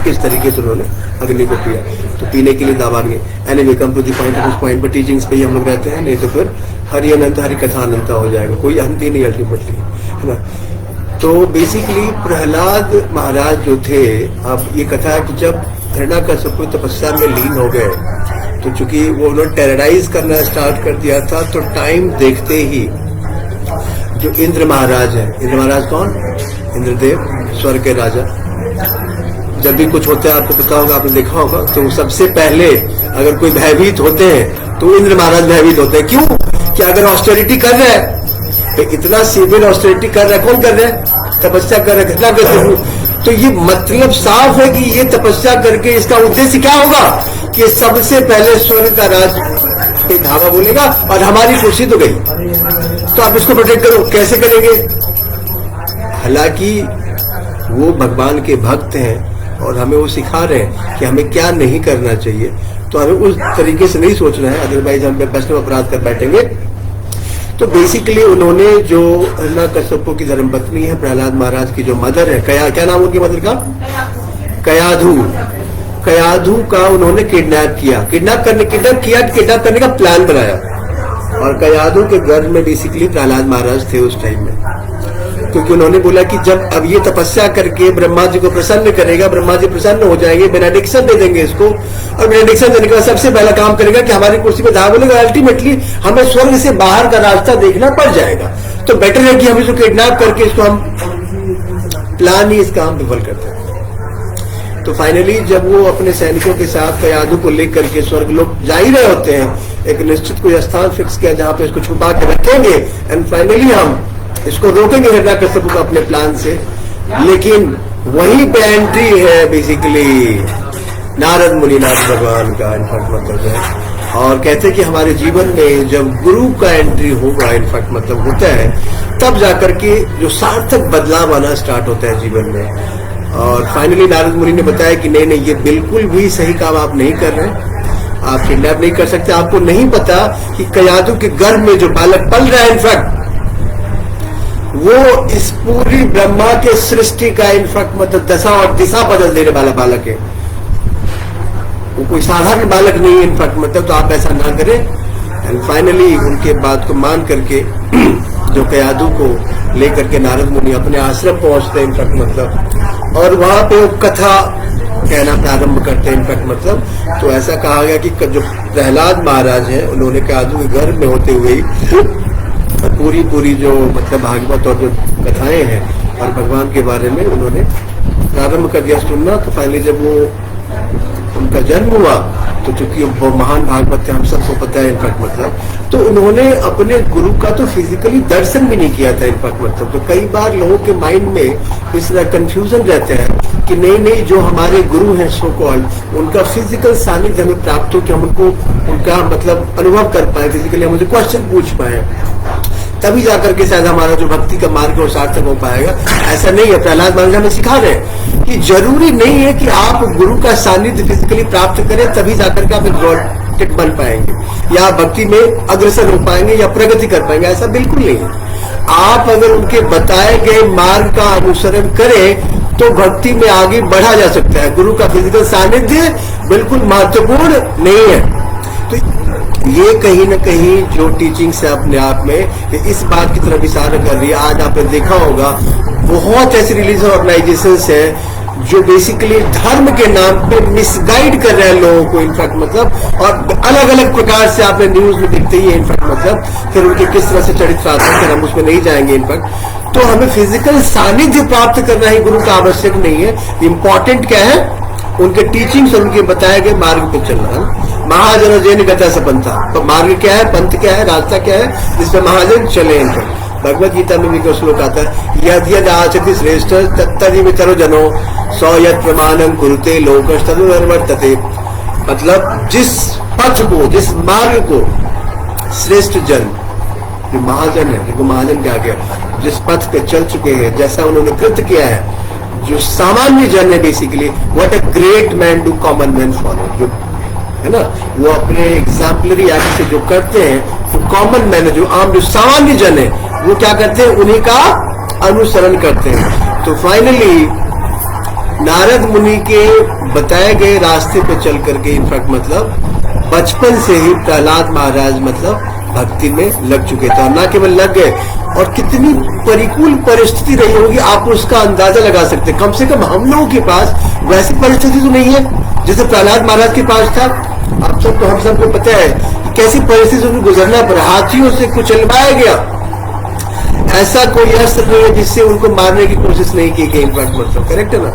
किस तरीके से उन्होंने अग्नि को पिया। तो पीने के लिए दावाग्नि। Anyway come to the point, उस पॉइंट पर टीचिंग्स पे ही हम लोग रहते हैं, नहीं तो फिर हरि अनंत हरि कथा अनंत हो जाएगा, कोई अंत ही नहीं अल्टीमेटली, है ना। तो बेसिकली प्रहलाद महाराज जो थे, अब ये कथा है कि जब हिरण्याकश्यप तपस्या में लीन हो गए तो चूंकि वो उन्होंने टेरराइज करना स्टार्ट कर दिया था, तो टाइम देखते ही जो इंद्र महाराज है, इंद्र महाराज कौन, इंद्रदेव स्वर्ग के राजा, जब भी कुछ होता है आपको पता होगा, आपने देखा होगा, तो सबसे पहले अगर कोई भयभीत होते हैं तो इंद्र महाराज भयभीत होते हैं। क्यों कि अगर ऑस्टेरिटी कर रहे हैं तो इतना सीवियर ऑस्टेरिटी कर रहा है, कौन कर रहे हैं, तपस्या कर रहे हैं, कितना करते, तो ये मतलब साफ है कि ये तपस्या करके इसका उद्देश्य क्या होगा कि सबसे पहले स्वर्ग का राज एक धावा बोलेगा और हमारी कुर्सी तो गई, तो आप इसको प्रोटेक्ट करो। कैसे करेंगे, हालांकि वो भगवान के भक्त हैं और हमें वो सिखा रहे हैं कि हमें क्या नहीं करना चाहिए, तो हमें उस तरीके से नहीं सोचना है, अदरवाइज हम वैष्णव अपराध कर बैठेंगे। तो बेसिकली उन्होंने जो हिरण्याकश्यप की धर्मपत्नी है प्रहलाद महाराज की जो मदर है, क्या नाम उनकी मदर का, कयाधु का उन्होंने किडनैप करने का प्लान बनाया। और कयाधु के गर्भ में बेसिकली प्रहलाद महाराज थे उस टाइम में, क्योंकि उन्होंने बोला कि जब अब ये तपस्या करके ब्रह्मा जी को प्रसन्न करेगा, ब्रह्मा जी प्रसन्न हो जाएंगे, बेनेडिक्शन दे देंगे इसको, और बेनेडिक्शन देने के बाद सबसे पहला काम करेगा कि हमारी कुर्सी पे धावा बोलेगा, अल्टीमेटली हमें स्वर्ग से बाहर का रास्ता देखना पड़ जाएगा। तो बेटर है कि हम इसको किडनैप करके इसको हम प्लान ही इसका हम विफल करते हैं। तो फाइनली जब वो अपने सैनिकों के साथ कयाधु को लेकर के स्वर्ग लोग जा ही रहे होते हैं, एक निश्चित कोई स्थान फिक्स किया जहां पे इसको छुपा के रखेंगे एंड फाइनली हम इसको रोकेंगे हिरण्याकश्यप को अपने प्लान से। लेकिन वहीं पे एंट्री है बेसिकली नारद मुनिनाथ भगवान का, इनफैक्ट मतलब है और कहते हैं कि हमारे जीवन में जब गुरु का एंट्री होगा, इनफैक्ट मतलब होता है, तब जाकर के जो सार्थक बदलाव आना स्टार्ट होता है जीवन में। और फाइनली नारद मुनि ने बताया कि नहीं नहीं, ये बिल्कुल भी सही काम आप नहीं कर रहे, आप किडनैप नहीं कर सकते। आपको नहीं पता कि कयाधु के गर्भ में जो बालक पल रहा है, इनफैक्ट वो इस पूरी ब्रह्मा के सृष्टि का इनफैक्ट मतलब दशा और दिशा बदल देने वाला बालक है। वो कोई साधारण बालक नहीं है इनफैक्ट मतलब, तो आप ऐसा ना करें। एंड फाइनली उनके बात को मान करके जो कयाधु को लेकर के नारद मुनि अपने आश्रम पहुंचते हैं इनफैक्ट मतलब, और वहां पे वो कथा कहना प्रारंभ करते हैं इनफैक्ट मतलब। तो ऐसा कहा गया कि जो प्रहलाद महाराज हैं, उन्होंने कयाधु के गर्भ में होते हुए पूरी जो मतलब भागवत और जो कथाएं हैं और भगवान के बारे में उन्होंने प्रारंभ कर दिया सुनना। तो फाइनली जब वो उनका जन्म हुआ, तो चूंकि वो महान भागवत हम सबको पता है इनफैक्ट मतलब, तो उन्होंने अपने गुरु का तो फिजिकली दर्शन भी नहीं किया था इनफैक्ट मतलब। तो कई बार लोगों के माइंड में इस तरह कंफ्यूजन रहता है कि नहीं नहीं, जो हमारे गुरु हैं सो कॉल्ड, उनका फिजिकल सानिध्य हमें प्राप्त हो कि हम उनको उनका मतलब अनुभव कर पाए, फिजिकली हम उनसे क्वेश्चन पूछ पाए, तभी जाकर के शायद हमारा जो भक्ति का मार्ग है वो सार्थक हो पाएगा। ऐसा नहीं है। प्रहलाद महाराज हमें सिखा रहे हैं कि जरूरी नहीं है कि आप गुरु का सानिध्य फिजिकली प्राप्त करें तभी जाकर के आप एक गॉड बन पाएंगे या भक्ति में अग्रसर हो पाएंगे या प्रगति कर पाएंगे, ऐसा बिल्कुल नहीं है। आप अगर उनके बताए गए मार्ग का अनुसरण करें तो भक्ति में आगे बढ़ा जा सकता है। गुरु का फिजिकल सानिध्य बिल्कुल महत्वपूर्ण नहीं है। तो ये कहीं ना कहीं जो टीचिंग्स है अपने आप में इस बात की तरफ इशारा कर रही है। आज आपने देखा होगा बहुत ऐसी रिलीजियस ऑर्गेनाइजेशंस हैं जो बेसिकली धर्म के नाम पे मिसगाइड कर रहे हैं लोगों को इनफैक्ट मतलब, और अलग अलग प्रकार से आपने न्यूज में दिखते ही है इनफैक्ट मतलब। फिर उनके किस तरह से चरित्र आते हैं हम उसमें नहीं जाएंगे इनफैक्ट। तो हमें फिजिकल सानिध्य प्राप्त करना ही गुरु का आवश्यक नहीं है। इम्पोर्टेंट क्या है? उनके टीचिंग्स और उनके बताए गए मार्ग पे चलना है। महाजन जैन गता से पंथा, तो मार्ग क्या है, पंथ क्या है, रास्ता क्या है जिसमें महाजन चले इनफैक्ट। भगवत गीता में भी कोई श्लोक आता है, यद यद आचति श्रेष्ठ तत्तदितरो जनो सौ यद प्रमाणं कुरुते लोकस्तदनुवर्तते। मतलब जिस पथ को, जिस मार्ग को श्रेष्ठ जन, जो महाजन है, देखो महाजन क्या गया, जिस पथ पे चल चुके हैं, जैसा उन्होंने कृत्य किया है, जो सामान्य जन है basically, what a great man do common man follow, जो है ना, वो अपने एग्जाम्पलरी एक्ट से जो करते हैं, तो कॉमन मैन है, जो आम जो सामान्य जन है, वो क्या करते हैं, उन्हीं का अनुसरण करते हैं। तो फाइनली नारद मुनि के बताए गए रास्ते पे चल करके इनफैक्ट मतलब बचपन से ही प्रहलाद महाराज मतलब भक्ति में लग चुके थे। और न केवल लग गए, और कितनी परिकूल परिस्थिति रही होगी आप उसका अंदाजा लगा सकते हैं। कम से कम हम लोगों के पास वैसी परिस्थिति तो नहीं है जैसे प्रहलाद महाराज के पास था। आप सबको, हम सबको पता है कि कैसी परिस्थिति से गुजरना पड़ा, हाथियों से कुचलवाया गया। ऐसा कोई अस्त्र नहीं है जिससे उनको मारने की कोशिश नहीं की गई इनफैक्ट मतलब, करेक्ट है ना,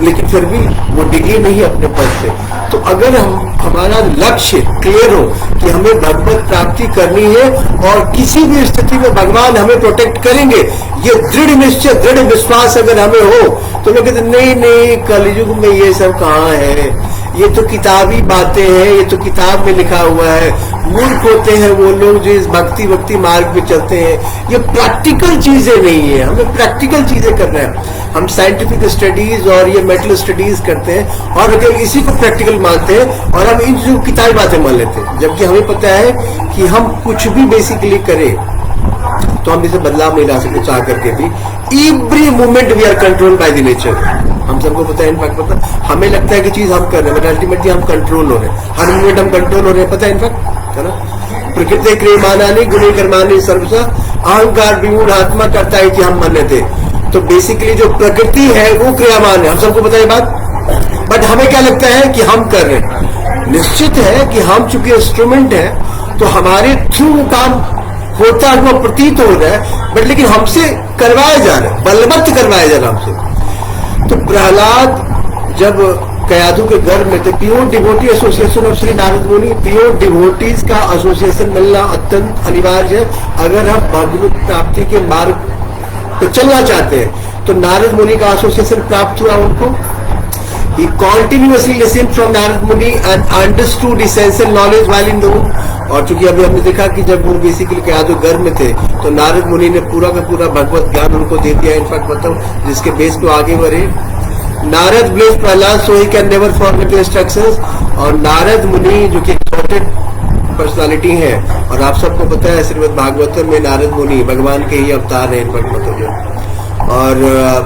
लेकिन फिर भी वो डिगे नहीं अपने पद से। तो अगर हमारा लक्ष्य क्लियर हो कि हमें भगवत प्राप्ति करनी है और किसी भी स्थिति में भगवान हमें प्रोटेक्ट करेंगे, ये दृढ़ निश्चय, दृढ़ विश्वास अगर हमें हो, तो लोग कहते नहीं नहीं, कलयुग में ये सब कहाँ है, ये तो किताबी बातें हैं, ये तो किताब में लिखा हुआ है। मूर्ख होते हैं वो लोग जो इस भक्ति मार्ग पे चलते हैं। ये प्रैक्टिकल चीजें नहीं है, हमें प्रैक्टिकल चीजें करना है। हम साइंटिफिक स्टडीज और ये मेटल स्टडीज करते हैं और अगर इसी को प्रैक्टिकल मानते हैं और हम इन जो किताबी बातें मान लेते हैं, जबकि हमें पता है कि हम कुछ भी बेसिकली करें तो हम इसे बदलाव नहीं ला सकते चाह करके भी। Every moment we are control by the nature, हम सबको पता है इनफैक्ट पता। हमें लगता है कि चीज हम कर रहे हैं बट अल्टीमेटली हम कंट्रोल हो रहे हैं, हर मोमेंट हम कंट्रोल हो रहे हैं, पता है इनफैक्ट, है ना। प्रकृति क्रियमानानि गुणे कर्माणि सर्वशः अहंकार विमूढ़ आत्मा करता है कि हम मान्य थे। तो बेसिकली जो प्रकृति है वो क्रियामान है, हम सबको पता है बात, बट हमें क्या लगता है कि हम कर रहे हैं। निश्चित है कि हम चूंकि इंस्ट्रूमेंट है तो हमारे थ्रू काम होता हुआ प्रतीत हो रहा है, बट लेकिन हमसे करवाया जा रहा है, बलवत्त करवाया जा रहा है हमसे। तो प्रहलाद जब कयाधु के गर्भ में थे, pure devotee association of Shri Narad मुनि, प्योर डिवोटीज का एसोसिएशन मिलना अत्यंत अनिवार्य है अगर हम भगवत प्राप्ति के मार्ग तो चलना चाहते हैं। तो नारद मुनि का एसोसिएशन प्राप्त हुआ उनको, He continuously listened from Narad Muni and understood essential knowledge while in the womb. और चूंकि अभी हमने देखा कि जब वो बेसिकली क्या तो गर्भ में थे तो नारद मुनि ने पूरा का पूरा भगवत ज्ञान उनको दे दिया, इनफैक्ट मतलब जिसके बेस पे आगे बढ़े. Narad blessed Prahlad so he can never forget instructions. और नारद मुनि जो कि एक्सॉर्टेड पर्सनालिटी है, और आप सबको पता है श्रीमद् भागवतम में नारद मुनि भगवान के ही अवतार है इनफैक्ट मतलब जो. और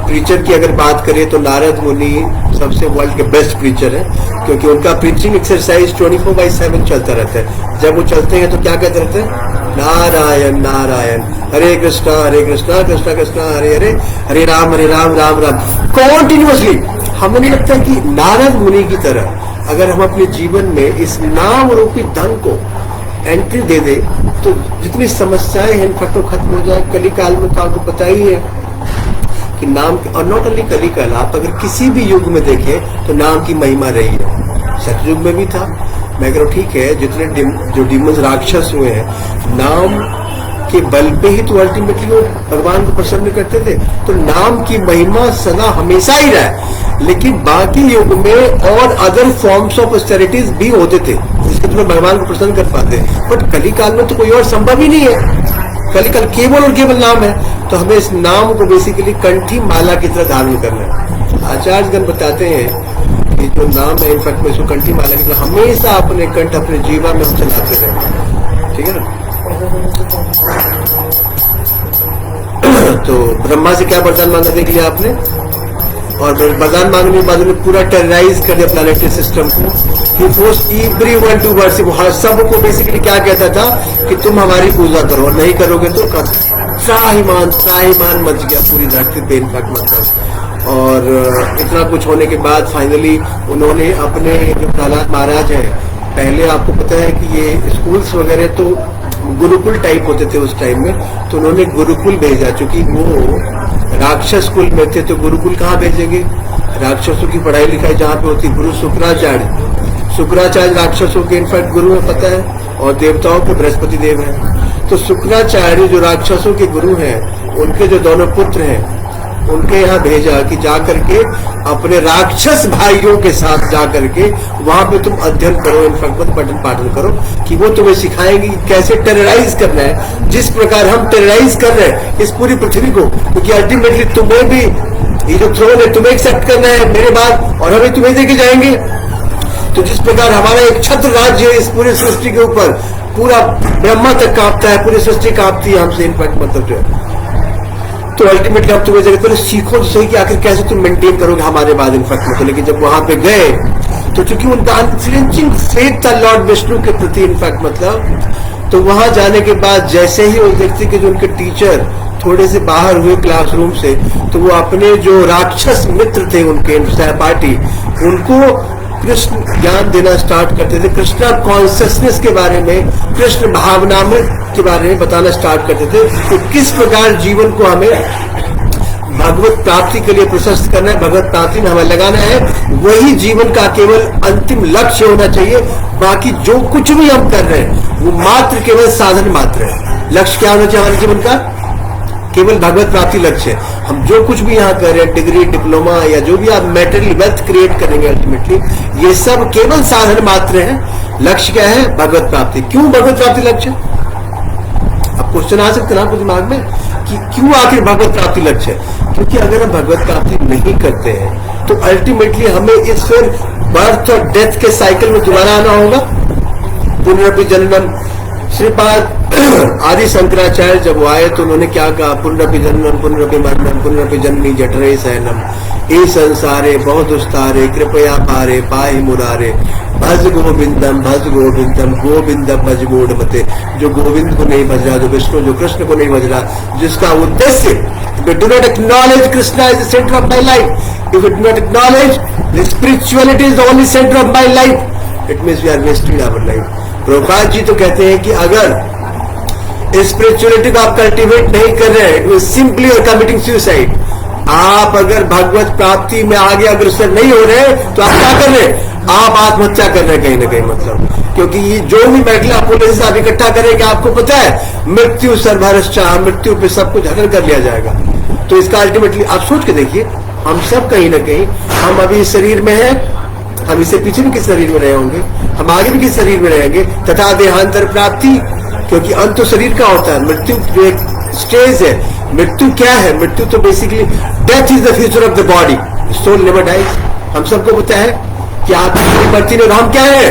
प्रीचर की अगर बात करें तो नारद मुनि सबसे वर्ल्ड के बेस्ट प्रीचर है, क्योंकि उनका प्रीचिंग एक्सरसाइज 24/7 चलता रहता है. जब वो चलते हैं तो क्या कहते रहते हैं? नारायण नारायण, हरे कृष्णा कृष्णा कृष्णा हरे हरे, हरे राम राम राम. कॉन्टिन्यूअसली. हमें नहीं लगता कि नारद मुनि की तरह अगर हम अपने जीवन में इस नाम रूपी धन को एंट्री दे दे तो जितनी समस्याएं हैं इनफैक्ट खत्म हो जाए. कली काल में तो आपको पता ही है कि नाम, और नॉट ओनली कली काल, आप अगर किसी भी युग में देखें तो नाम की महिमा रही है. सतयुग में भी था. मैं कह रहा हूं ठीक है, जितने जो डिमोन्स राक्षस हुए हैं नाम के बल पे ही तो अल्टीमेटली वो भगवान को प्रसन्न करते थे. तो नाम की महिमा सदा हमेशा ही रहा है. लेकिन बाकी युग में और अदर फॉर्म्स ऑफ ऑस्टेरिटीज भी होते थे जिसके थ्रू भगवान को प्रसन्न कर पाते. बट कली काल में तो कोई और संभव ही नहीं है. कली काल केवल और केवल नाम है. तो हमें इस नाम को बेसिकली कंठी माला की तरह धारण करना है. आचार्यगण बताते हैं कि जो नाम है इनफैक्ट में इसको कंठी माला की तरह हमेशा अपने कंठ अपने जीवा में हम चलाते रहे. ठीक है ना. तो ब्रह्मा से क्या वरदान मांगा देख लिया आपने, और वरदान मांगने के बाद उन्होंने पूरा टेरराइज कर दिया प्लैनेटरी सिस्टम को. He forced everyone to worship. सबको बेसिकली क्या कहता था कि तुम हमारी पूजा करो, और नहीं करोगे तो त्राहिमाम मच गया पूरी धरती पे इनफैक्ट मतलब. और इतना कुछ होने के बाद फाइनली उन्होंने अपने जो प्रहलाद महाराज हैं, पहले आपको पता है कि ये स्कूल्स वगैरह तो गुरुकुल टाइप होते थे उस टाइम में, तो उन्होंने गुरुकुल भेजा. चूंकि वो राक्षस कुल में थे तो गुरुकुल कहाँ भेजेंगे? राक्षसों की पढ़ाई लिखाई जहाँ पे होती. गुरु शुक्राचार्य राक्षसों के इनफैक्ट गुरु है पता है, और देवताओं के बृहस्पति देव है. तो शुक्राचार्य जो राक्षसों के गुरु हैं, उनके जो दोनों पुत्र हैं उनके यहाँ भेजा कि जाकर के अपने राक्षस भाइयों के साथ जाकर के वहां पे तुम अध्ययन करो, इनफैक्ट पठन पाठन करो, कि वो तुम्हें सिखाएंगे कि कैसे टेरराइज करना है, जिस प्रकार हम टेरराइज कर रहे हैं इस पूरी पृथ्वी को. क्योंकि अल्टीमेटली तुम्हें भी ये जो थ्रोन है तुम्हें एक्सेप्ट करना है मेरे बाद, और हमें तुम्हें देके जाएंगे. तो जिस प्रकार हमारा एक छत्र राज्य है इस पूरी सृष्टि के ऊपर, पूरा ब्रह्मा तक कांपता है, पूरी सृष्टि कांपती है हमसे इनफैक्ट मतलब जो है. तो अल्टीमेटली आप तुम्हें जगह पहले सीखो तो सही कि आखिर कैसे तुम मेंटेन करोगे हमारे बाद इनफैक्ट मतलब. लेकिन जब वहां पे गए तो चूंकि उनका अनफ्लिंचिंग फेथ था लॉर्ड विष्णु के प्रति इनफैक्ट मतलब, तो वहां जाने के बाद जैसे ही वो देखते कि जो उनके टीचर थोड़े से बाहर हुए क्लासरूम से, तो वो अपने जो राक्षस मित्र थे उनके सहपाठी उनको कृष्ण ज्ञान देना स्टार्ट करते थे. कृष्णा कॉन्शियसनेस के बारे में, कृष्ण भावना के बारे में बताना स्टार्ट करते थे. तो किस प्रकार जीवन को हमें भगवत प्राप्ति के लिए प्रशस्त करना है, भगवत प्राप्ति में हमें लगाना है, वही जीवन का केवल अंतिम लक्ष्य होना चाहिए. बाकी जो कुछ भी हम कर रहे हैं वो मात्र केवल साधन मात्र है. लक्ष्य क्या होना चाहिए हमारे जीवन का? केवल भगवत प्राप्ति लक्ष्य है. हम जो कुछ भी यहाँ कर रहे हैं, डिग्री डिप्लोमा या जो भी आप मेटेरियल वेल्थ क्रिएट करेंगे, अल्टीमेटली ये सब केवल साधन मात्र है. लक्ष्य क्या है? भगवत प्राप्ति. क्यों भगवत प्राप्ति लक्ष्य? अब क्वेश्चन आ सकते हैं आपके दिमाग में कि क्यों आखिर भगवत प्राप्ति लक्ष्य है? क्योंकि अगर हम भगवत प्राप्ति नहीं करते हैं तो अल्टीमेटली हमें इस फिर बर्थ और डेथ के साइकिल में दोबारा आना होगा. पुनरपि जन्मम. श्रीपाद आदि शंकराचार्य जब वो आए तो उन्होंने क्या कहा? पुनरपि जन्मम पुनरपि मरणम पुनरपि जननी जठरे शयनम, ए संसारे बहुत दुस्तारे कृपया पारे पाहि मुरारे, भज गोविंदम गोविंदम भज गोडमते. जो गोविंद को नहीं भज रहा, जो विष्णु जो कृष्ण को नहीं भज रहा, जिसका उद्देश्य if you do not acknowledge Krishna as the center of my life, if you do not acknowledge the spirituality is the only center of my life, it means we are wasting our life. Prabhupada ji तो कहते हैं कि अगर spirituality को आप cultivate नहीं कर रहे हैं, इट मींस सिंपली और कमिटिंग सुसाइड. आप अगर भगवत प्राप्ति में आगे अग्रसर नहीं हो रहे तो आप क्या कर रहे हैं? आप आत्महत्या कर रहे हैं कहीं ना कहीं मतलब. क्योंकि ये जो भी मेटल आप आप इकट्ठा करेंगे, आपको पता है मृत्यु सर्वहरश्चा, मृत्यु पे सब कुछ हरण कर लिया जाएगा. तो इसका अल्टीमेटली आप सोच के देखिए हम सब कहीं ना कहीं, हम अभी इस शरीर में हैं, हम इससे पीछे भी किस शरीर में रहे होंगे, हम आगे भी किस शरीर में रहेंगे, तथा देहांतर प्राप्ति, क्योंकि अंत तो शरीर का होता है। मृत्यु जो एक स्टेज है, मृत्यु क्या है? मृत्यु तो basically death is the future of the body, soul never dies. हम सबको पता है कि आत्मा मरती नहीं, हम क्या है?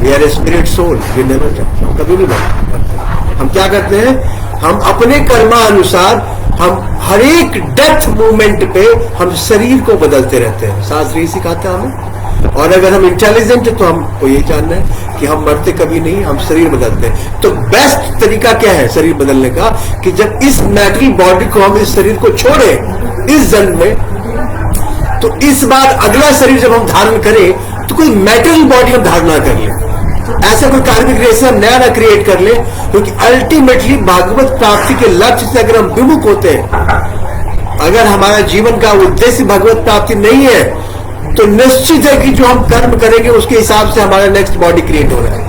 We are a spirit soul, we never die, हम कभी नहीं मरते। हम क्या करते हैं? हम अपने कर्मानुसार हम हर एक डेथ मूवमेंट पे हम शरीर को बदलते रहते हैं। शास्त्र यही सिखाता है हमें। और अगर हम इंटेलिजेंट है तो हमको यही जानना है कि हम मरते कभी नहीं, हम शरीर बदलते हैं। तो बेस्ट तरीका क्या है शरीर बदलने का? कि जब इस मैटरल बॉडी को हम इस शरीर को छोड़े इस जन्म में, तो इस बार अगला शरीर जब हम धारण करें तो कोई मैटरल बॉडी हम धारण ना कर ले, ऐसा कोई कार्मिक रेस हम नया ना क्रिएट कर ले, क्योंकि अल्टीमेटली भागवत प्राप्ति के लक्ष्य से अगर हम विमुख होते हैं, अगर हमारा जीवन का उद्देश्य भगवत प्राप्ति नहीं है, तो निश्चित है कि जो हम कर्म करेंगे उसके हिसाब से हमारा नेक्स्ट बॉडी क्रिएट हो रहा है।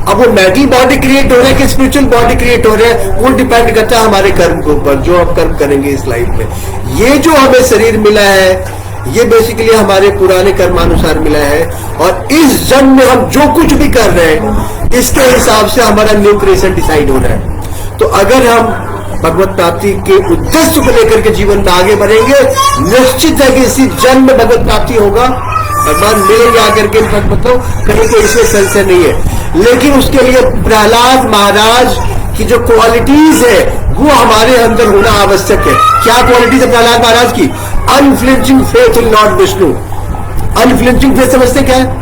अब वो मेटल बॉडी क्रिएट हो रहा है कि स्पिरिचुअल बॉडी क्रिएट हो रहा है, वो डिपेंड करता है हमारे कर्म के ऊपर, जो हम कर्म करेंगे इस लाइफ में। ये जो हमें शरीर मिला है, ये बेसिकली हमारे पुराने कर्मानुसार मिला है, और इस जन्म में हम जो कुछ भी कर रहे हैं इसके हिसाब से हमारा न्यू क्रिएशन डिसाइड हो रहा है। तो अगर हम भगवत प्राप्ति के उद्देश्य को लेकर के जीवन में आगे बढ़ेंगे, निश्चित है कि इसी जन्म में भगवत प्राप्ति होगा, भगवान मिलेंगे आकर के, मतलब कहीं के इसमें संशय नहीं है। लेकिन उसके लिए प्रहलाद महाराज की जो क्वालिटीज है वो हमारे अंदर होना आवश्यक है। क्या क्वालिटीज है प्रहलाद महाराज की? Unflinching faith in Lord Vishnu. Unflinching faith समझते क्या है?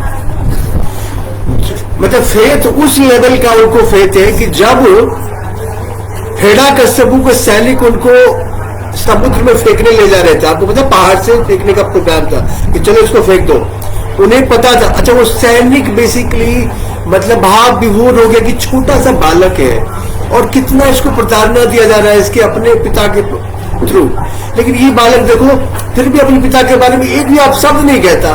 मतलब फेथ उस लेवल का उनको फेथ है कि जब हिरण्यकश्यप के सैनिक उनको समुद्र में फेंकने ले जा रहे थे, आपको पता है पहाड़ से फेंकने का प्रोग्राम था कि चलो इसको फेंक दो, उन्हें पता था। अच्छा, वो सैनिक बेसिकली मतलब भाव विभोर हो गया कि छोटा सा बालक है और कितना इसको प्रताड़ना दिया जा रहा है इसके अपने पिता के थ्रू, लेकिन ये बालक देखो फिर भी अपने पिता के बारे में एक भी आप शब्द नहीं कहता,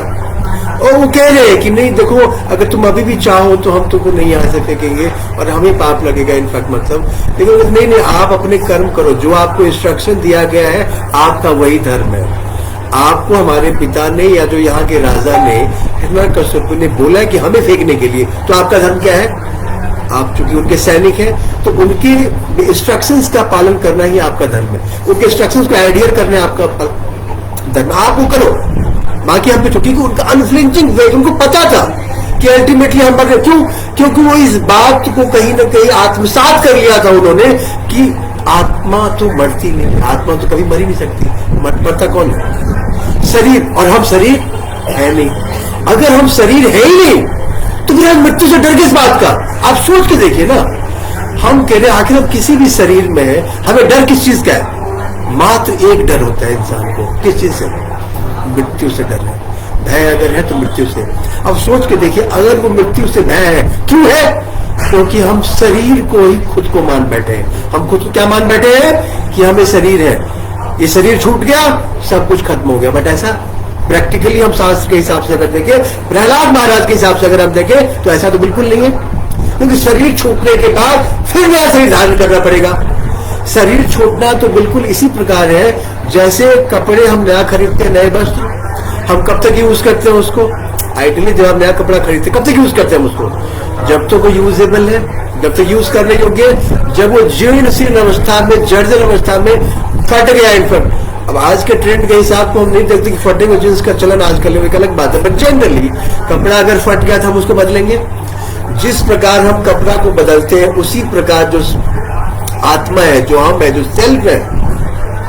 और वो कह रहे हैं कि नहीं देखो अगर तुम अभी भी चाहो तो हम तुमको नहीं यहाँ से फेंकेंगे और हमें पाप लगेगा इनफैक्ट, मतलब। लेकिन नहीं, आप अपने कर्म करो, जो आपको इंस्ट्रक्शन दिया गया है आपका वही धर्म है। आपको हमारे पिता ने या जो यहाँ के राजा ने हिरण्यकश्यप ने बोला है कि हमें फेंकने के लिए, तो आपका धर्म क्या है? आप चूंकि उनके सैनिक हैं तो उनके इंस्ट्रक्शंस का पालन करना ही आपका धर्म है, उनके इंस्ट्रक्शंस को एडहियर करना आपका धर्म, आप वो करो। बाकी हम पे चूंकि उनका अनफ्लिंचिंग वे, उनको पता था कि अल्टीमेटली हम पर क्यों, क्योंकि वो इस बात को कहीं ना कहीं आत्मसात कर लिया था उन्होंने कि आत्मा तो मरती नहीं, आत्मा तो कभी मर ही नहीं सकती, मरता कौन है? शरीर, और हम शरीर है नहीं। अगर हम शरीर है ही नहीं तो फिर हम मृत्यु से डर किस बात का? आप सोच के देखिए ना, हम कह रहे आखिर हम किसी भी शरीर में है, हमें डर किस चीज का है? मात्र एक डर होता है इंसान को, किस चीज से? मृत्यु से डर है। भय अगर है तो मृत्यु से। अब सोच के देखिए, अगर वो मृत्यु से भय है, क्यों है? क्योंकि हम शरीर को ही खुद को मान बैठे हैं। हम खुद को क्या मान बैठे हैं? कि हमें शरीर है, ये शरीर छूट गया सब कुछ खत्म हो गया। बट ऐसा प्रैक्टिकली हम शास्त्र के हिसाब से अगर देखें, प्रहलाद महाराज के हिसाब से अगर हम देखें तो ऐसा तो बिल्कुल नहीं है, क्योंकि शरीर छूटने के बाद फिर नया शरीर धारण करना पड़ेगा। शरीर छूटना तो बिल्कुल इसी प्रकार है जैसे कपड़े हम नया खरीदते हैं, नए वस्त्र हम कब तक यूज करते हैं उसको? आइडियली जब हम नया कपड़ा खरीदते कब तक यूज करते हैं उसको? जब तक वो यूजेबल है, जब तक यूज करने योग्य। जब वो जीर्ण शीर्ण अवस्था में, जर्जर अवस्था में फट गया इनफैक्ट, अब आज के ट्रेंड के हिसाब को हम नहीं देखते कि फटे हुए जींस का चलन आजकल एक अलग बात है, बट जनरली कपड़ा अगर फट गया तो हम उसको बदलेंगे। जिस प्रकार हम कपड़ा को बदलते हैं उसी प्रकार जो आत्मा है, जो हम है, जो सेल्फ है,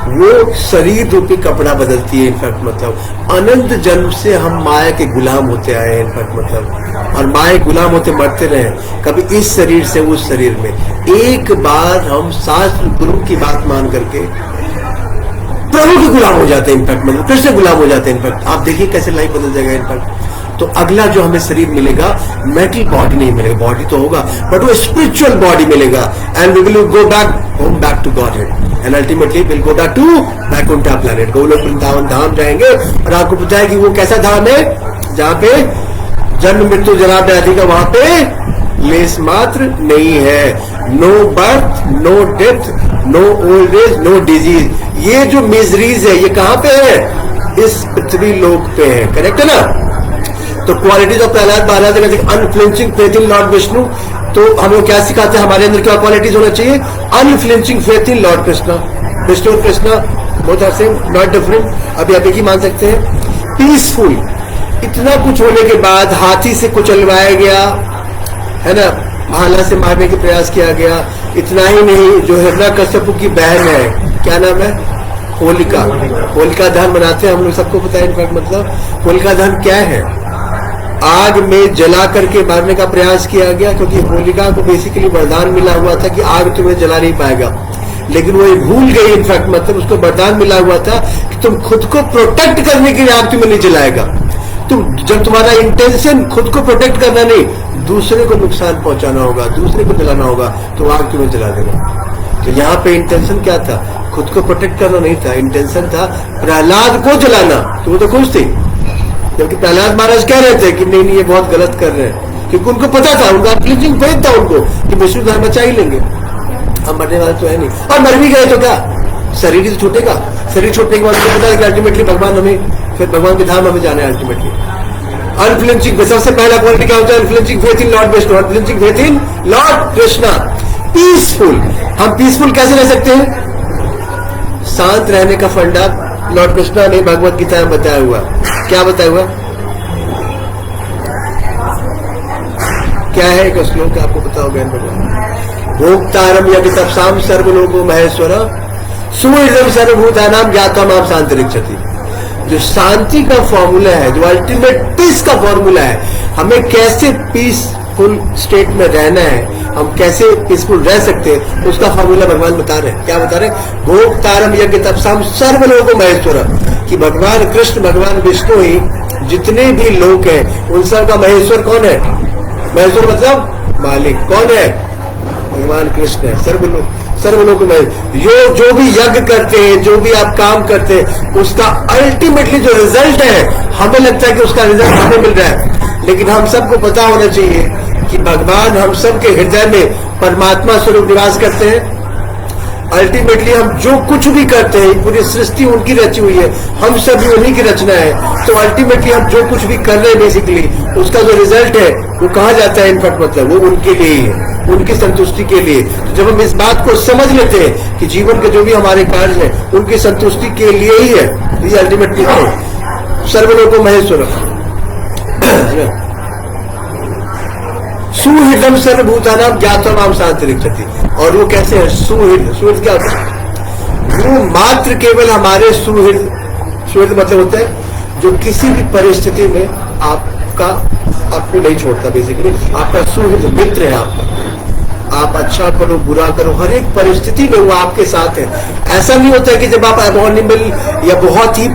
वो शरीर रूपी कपड़ा बदलती है इनफैक्ट, मतलब अनंत जन्म से हम माया के गुलाम होते आए हैं इनफैक्ट, मतलब, और माया गुलाम होते मरते रहे, कभी इस शरीर से उस शरीर में। एक बार हम शास्त्र गुरु की बात मान करके प्रभु के गुलाम हो जाते हैं इनफैक्ट, मतलब कृष्ण गुलाम हो जाते हैं इनफैक्ट। आप देखिए कैसे लाइफ बदल जाएगा इनफैक्ट। तो अगला जो हमें शरीर मिलेगा, मेटल बॉडी नहीं मिलेगा, बॉडी तो होगा बट वो स्पिरिचुअल बॉडी मिलेगा, and we will go back home, back to Godhead, and ultimately will go back to Vaikuntha planet, Goloka Vrindavan Dham जाएंगे। और आपको पता है कि वो कैसा धाम है? जहाँ पे जन्म मृत्यु जरा व्याधि का वहां पे लेस मात्र नहीं है। No birth, no death, no old age, no disease. ये जो मिजरीज है ये कहां पे है? इस पृथ्वी लोक पे है। करेक्ट है ना? तो qualities of Prahlad Maharaj unflinching faith in Lord Vishnu. तो हम लोग क्या सिखाते हैं? हमारे अंदर क्या क्वालिटीज होना चाहिए? Unflinching faith in Lord Krishna. Vishnu और Krishna both are same, not different. अभी आप एक ही मान सकते हैं। पीसफुल, इतना कुछ होने के बाद हाथी से कुचलवाया गया है ना, भाला से मारने का प्रयास किया गया। इतना ही नहीं, जो हिरण्यकश्यप की बहन है, क्या नाम है? होलिका। होलिका दहन मनाते हैं हम लोग, सबको पता है। इनफैक्ट मतलब होलिका दहन क्या है? आग में जला करके मारने का प्रयास किया गया, क्योंकि होलिका को बेसिकली वरदान मिला हुआ था कि आग तुम्हें जला नहीं पाएगा, लेकिन वो ये भूल गई। इनफैक्ट मतलब उसको वरदान मिला हुआ था कि तुम खुद को प्रोटेक्ट करने के लिए आग तुम्हें नहीं जलाएगा। तुम जब तुम्हारा इंटेंशन खुद को प्रोटेक्ट करना नहीं, दूसरे को नुकसान पहुंचाना होगा, दूसरे को जलाना होगा, तो आग तुम्हें जला देगा। तो यहाँ पे इंटेंशन क्या था? खुद को प्रोटेक्ट करना नहीं था, इंटेंशन था प्रहलाद को जलाना। तो वो तो खुश थी, जबकि प्रहलाद महाराज कह रहे थे कि नहीं नहीं ये बहुत गलत कर रहे हैं, क्योंकि उनको पता था, उनका अनफ्लिंचिंग फेथ था उनको कि विष्णु धर्म बचा ही लेंगे, हम मरने वाले तो है नहीं। और मर भी गए तो क्या, शरीर ही तो छूटेगा। शरीर छूटने के बाद उनको पता है कि अल्टीमेटली भगवान हमें, फिर भगवान के धाम हमें जाना है अल्टीमेटली। अनफ्लिंचिंग, सबसे पहला क्वालिटी क्या होता है? Unflinching faith in Lord Vishnu, unflinching faith in Lord Krishna. Peaceful, हम पीसफुल कैसे रह सकते हैं? शांत रहने का फंडा लॉर्ड कृष्णा ने भगवत गीता में बताया हुआ। क्या बताया हुआ? क्या है एक श्लोक आपको पता होगा? भोक्तारम यज्ञ तपसाम सर्वलोको महेश्वर सुहृदम सर्वभूतानाम ज्ञात्वा माम शांतिरिच्छति। जो शांति का फॉर्मूला है, जो अल्टीमेट पीस का फॉर्मूला है, हमें कैसे पीसफुल स्टेट में रहना है, हम कैसे पीसफुल रह सकते हैं, उसका फॉर्मूला भगवान बता रहे हैं। क्या बता रहे हैं? भोक्तारम यज्ञ तपसाम सर्वलोको महेश्वर, कि भगवान कृष्ण, भगवान विष्णु ही जितने भी लोग हैं उन सब का महेश्वर कौन है? महेश्वर मतलब मालिक कौन है? भगवान कृष्ण है। सर्वलोक में जो भी यज्ञ करते हैं, जो भी आप काम करते हैं, उसका अल्टीमेटली जो रिजल्ट है, हमें लगता है कि उसका रिजल्ट हमें मिल रहा है, लेकिन हम सबको पता होना चाहिए कि भगवान हम सबके हृदय में परमात्मा स्वरूप निवास करते हैं। अल्टीमेटली हम जो कुछ भी करते हैं, पूरी सृष्टि उनकी रची हुई है, हम सभी उन्हीं की रचना है। तो अल्टीमेटली हम जो कुछ भी कर रहे हैं बेसिकली, उसका जो रिजल्ट है वो कहा जाता है इनफैक्ट मतलब वो उनके लिए ही है, उनकी संतुष्टि के लिए। तो जब हम इस बात को समझ लेते हैं कि जीवन के जो भी हमारे कार्य हैं उनकी संतुष्टि के लिए ही है, ये अल्टीमेटली सर्वलोको महेश्वर सुहृदम सर्वभूतानाम ज्ञात्वा माम शांतिरिच्छति। और वो कैसे है? सुहृद, सुहृद क्या होता है? वो मात्र केवल हमारे सुहृद, सुहृद मतलब होता है जो किसी भी परिस्थिति में आपको नहीं छोड़ता, बेसिकली आपका सुहृद मित्र है आपका। आप अच्छा करो बुरा करो, हर एक परिस्थिति में वो आपके साथ है। ऐसा नहीं होता है कि जब आप अबॉर्निबल या बहुत ही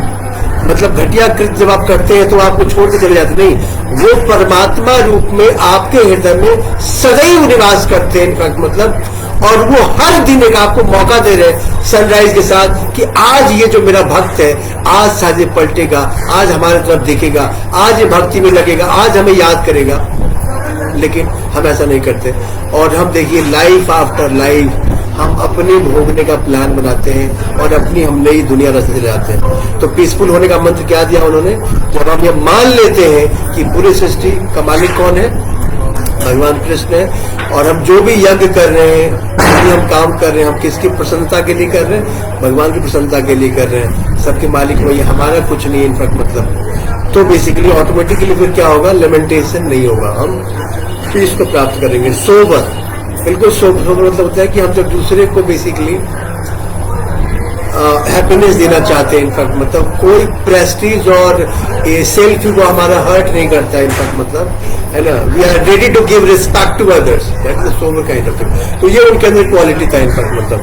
मतलब घटिया कृत्य जब आप करते हैं तो आपको छोड़ के चले जाते, नहीं, वो परमात्मा रूप में आपके हृदय में सदैव निवास करते हैं इनफैक्ट मतलब। और वो हर दिन एक आपको मौका दे रहे हैं सनराइज के साथ कि आज ये जो मेरा भक्त है, आज शायद ये पलटेगा, आज हमारे तरफ देखेगा, आज ये भक्ति में लगेगा, आज हमें याद करेगा। लेकिन हम ऐसा नहीं करते, और हम देखिए लाइफ आफ्टर लाइफ हम अपने भोगने का प्लान बनाते हैं और अपनी हम नई दुनिया रचते जाते हैं। तो पीसफुल होने का मंत्र क्या दिया उन्होंने? जब हम ये मान लेते हैं कि पूरी सृष्टि का मालिक कौन है? भगवान कृष्ण है, और हम जो भी यज्ञ कर रहे हैं, जो भी हम काम कर रहे हैं, हम किसकी प्रसन्नता के लिए कर रहे हैं? भगवान की प्रसन्नता के लिए कर रहे हैं। सबके मालिक वही, हमारा कुछ नहीं इनफैक्ट मतलब। तो बेसिकली ऑटोमेटिकली फिर क्या होगा? लेमेंटेशन नहीं होगा, हम पीस को प्राप्त करेंगे। सोबर, बिल्कुल सोबर मतलब होता है कि हम जब दूसरे को बेसिकली हैप्पीनेस देना चाहते हैं इनफैक्ट मतलब, कोई प्रेस्टीज और सेल्फ को हमारा हर्ट नहीं करता इनफैक्ट मतलब, है ना। We are ready to give respect to others, that is sober kind of thing. तो ये उनके अंदर क्वालिटी था इनफैक्ट मतलब।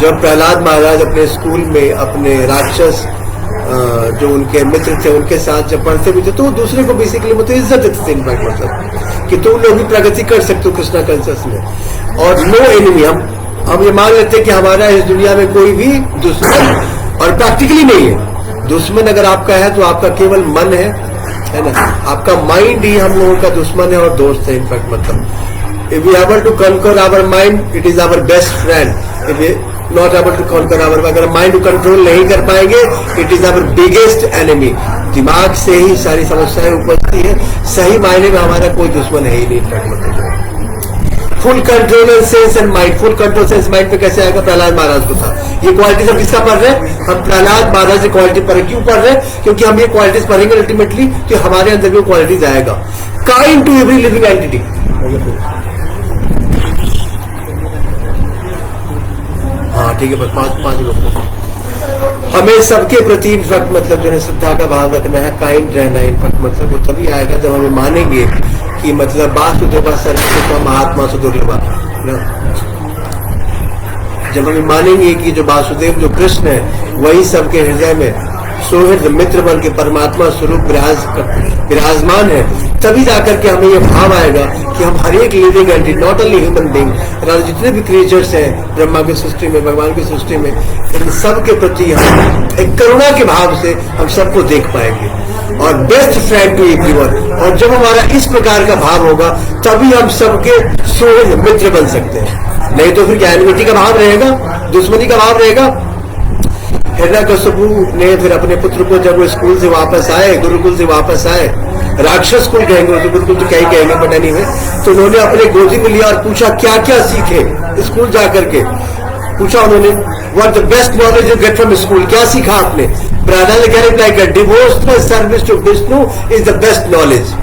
जब प्रहलाद महाराज अपने स्कूल में अपने राक्षस जो उनके मित्र थे उनके साथ जब पढ़ते भी थे, तो दूसरे को बेसिकली मतलब इज्जत देते थे इनफैक्ट मतलब कि तुम लोग भी प्रगति कर सकते हो कृष्णा कंसेस में। और नो एनिमी, हम ये मान लेते हैं कि हमारा इस दुनिया में कोई भी दुश्मन और प्रैक्टिकली नहीं है। दुश्मन अगर आपका है तो आपका केवल मन है, है ना। आपका माइंड ही हम लोगों का दुश्मन है और दोस्त है इनफैक्ट। मतलब if we able to conquer our mind, it is our best friend. If we not able to conquer our, अगर माइंड को कंट्रोल नहीं कर पाएंगे, it is our biggest enemy. दिमाग से ही सारी समस्याएं उपजती है, सही मायने में हमारा कोई दुश्मन है ही नहीं इनफैक्ट। मतलब full control sense and mind, full control sense mind पे कैसे आएगा? प्रहलाद महाराज को था। ये क्वालिटीज हम किसका पढ़ रहे हैं? हम प्रहलाद महाराज की क्वालिटी पर क्यों पढ़ रहे हैं? क्योंकि हम ये क्वालिटीज पढ़ेंगे अल्टीमेटली कि हमारे अंदर भी क्वालिटीज आएगा। Kind to every living entity. हाँ ठीक है, बस पांच लोग। हमें सबके प्रति इनफैक्ट मतलब जो है श्रद्धा का भाव रखना है, काइंड रहना है इनफैक्ट। मतलब वो तभी आएगा जब हमें मानेंगे कि मतलब वासुदेव सर्वभूता महात्मा सुदुर्लभा। जब हमें मानेंगे कि जो वासुदेव जो कृष्ण है वही सबके हृदय में सुहृद मित्र बन के परमात्मा स्वरूप विराजमान है, तभी जाकर के हमें ये भाव आएगा कि हम हर एक living entity, not only human being, जितने भी क्रिएचर्स हैं ब्रह्मा की सृष्टि में, भगवान की सृष्टि में, इन सब के प्रति हम एक करुणा के भाव से हम सबको देख पाएंगे और बेस्ट फ्रेंड टू एवरीवन। और जब हमारा इस प्रकार का भाव होगा तभी हम सबके सुहृद मित्र बन सकते हैं। नहीं तो फिर क्या एनिमिटी का भाव रहेगा, दुश्मनी का भाव रहेगा। हिरण्यकशिपु ने फिर अपने पुत्र को जब वो स्कूल से वापस आए, गुरुकुल से वापस आए, राक्षस कुल कहेंगे तो गुरुकुल तो क्या ही कहेंगे बट एनीवे, तो उन्होंने अपने गोदी में लिया और पूछा क्या क्या सीखे स्कूल जाकर के। पूछा उन्होंने what the best knowledge you get from school, क्या सीखा आपने? प्रहलाद ने क्या रिप्लाई किया? Devotional service to Vishnu is the best knowledge.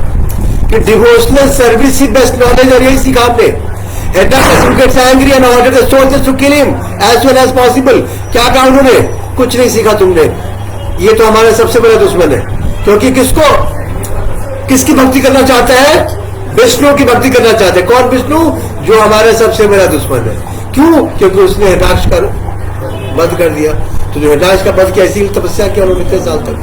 कि डिवोशनल सर्विस ही बेस्ट नॉलेज, और यही सीखा आपने। Hiranyakashipu gets angry and order the soldiers to kill him as well as possible. क्या कहा उन्होंने? कुछ नहीं सीखा तुमने, ये तो हमारा सबसे बड़ा दुश्मन है। क्योंकि किसकी भक्ति करना चाहता है? विष्णु की भक्ति करना चाहते हैं। कौन? विष्णु, जो हमारा सबसे बड़ा दुश्मन है। क्यों? क्योंकि उसने हिरण्याक्ष का वध कर दिया। तो जो हिरण्याक्ष का वध किया, इसी तपस्या किया उन्होंने इतने साल तक।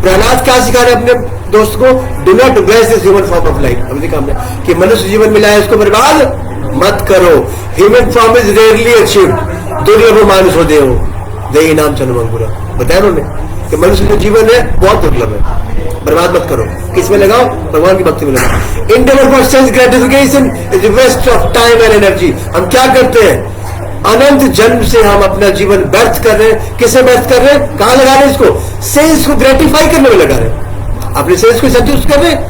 प्रहलाद क्या सिखा रहे अपने दोस्त को? Do not waste this human form of life. हमने कहा हमने कि मनुष्य जीवन मिला है, इसको बर्बाद मत करो। Human form is rarely achieved, दुर्लभ मानुष हो देव दही नाम चनुमंगुरा। बताया उन्होंने कि मनुष्य जो जीवन है बहुत दुर्लभ है, बर्बाद मत करो। किस में लगाओ? भगवान की भक्ति में लगाओ। Interval for self gratification is waste of time and energy. हम क्या करते हैं? अनंत जन्म से हम अपना जीवन व्यर्थ कर रहे हैं। किसे व्यर्थ कर रहे हैं? कहां लगा रहे हैं इसको? सेल्स को ग्रेटिफाई करने में लगा रहे हैं, अपने सेल्स को संतुष्ट कर रहे हैं।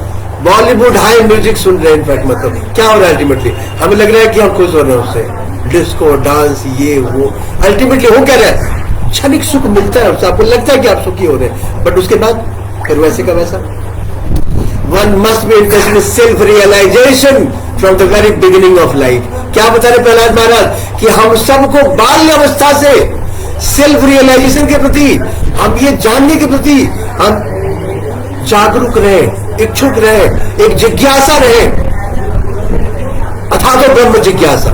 बॉलीवुड हाई म्यूजिक सुन रहे हैं इनफैक्ट। मतलब क्या हो रहा है अल्टीमेटली? हमें लग रहा है कि हम खुश हो रहे हैं उससे, डिस्को डांस ये वो। अल्टीमेटली हो क्या रहा है? क्षणिक सुख मिलता है उससे, आपको लगता है कि आप सुखी हो रहे हैं, बट उसके बाद फिर वैसे का वैसा। One must be interested in self realisation from the very beginning of life. क्या बता रहे प्रहलाद महाराज? कि हम सबको बाल्य अवस्था से सेल्फ रियलाइजेशन के प्रति, हम ये जानने के प्रति हम जागरूक रहे, इच्छुक रहे, एक जिज्ञासा रहे, अथातो तो ब्रह्म जिज्ञासा।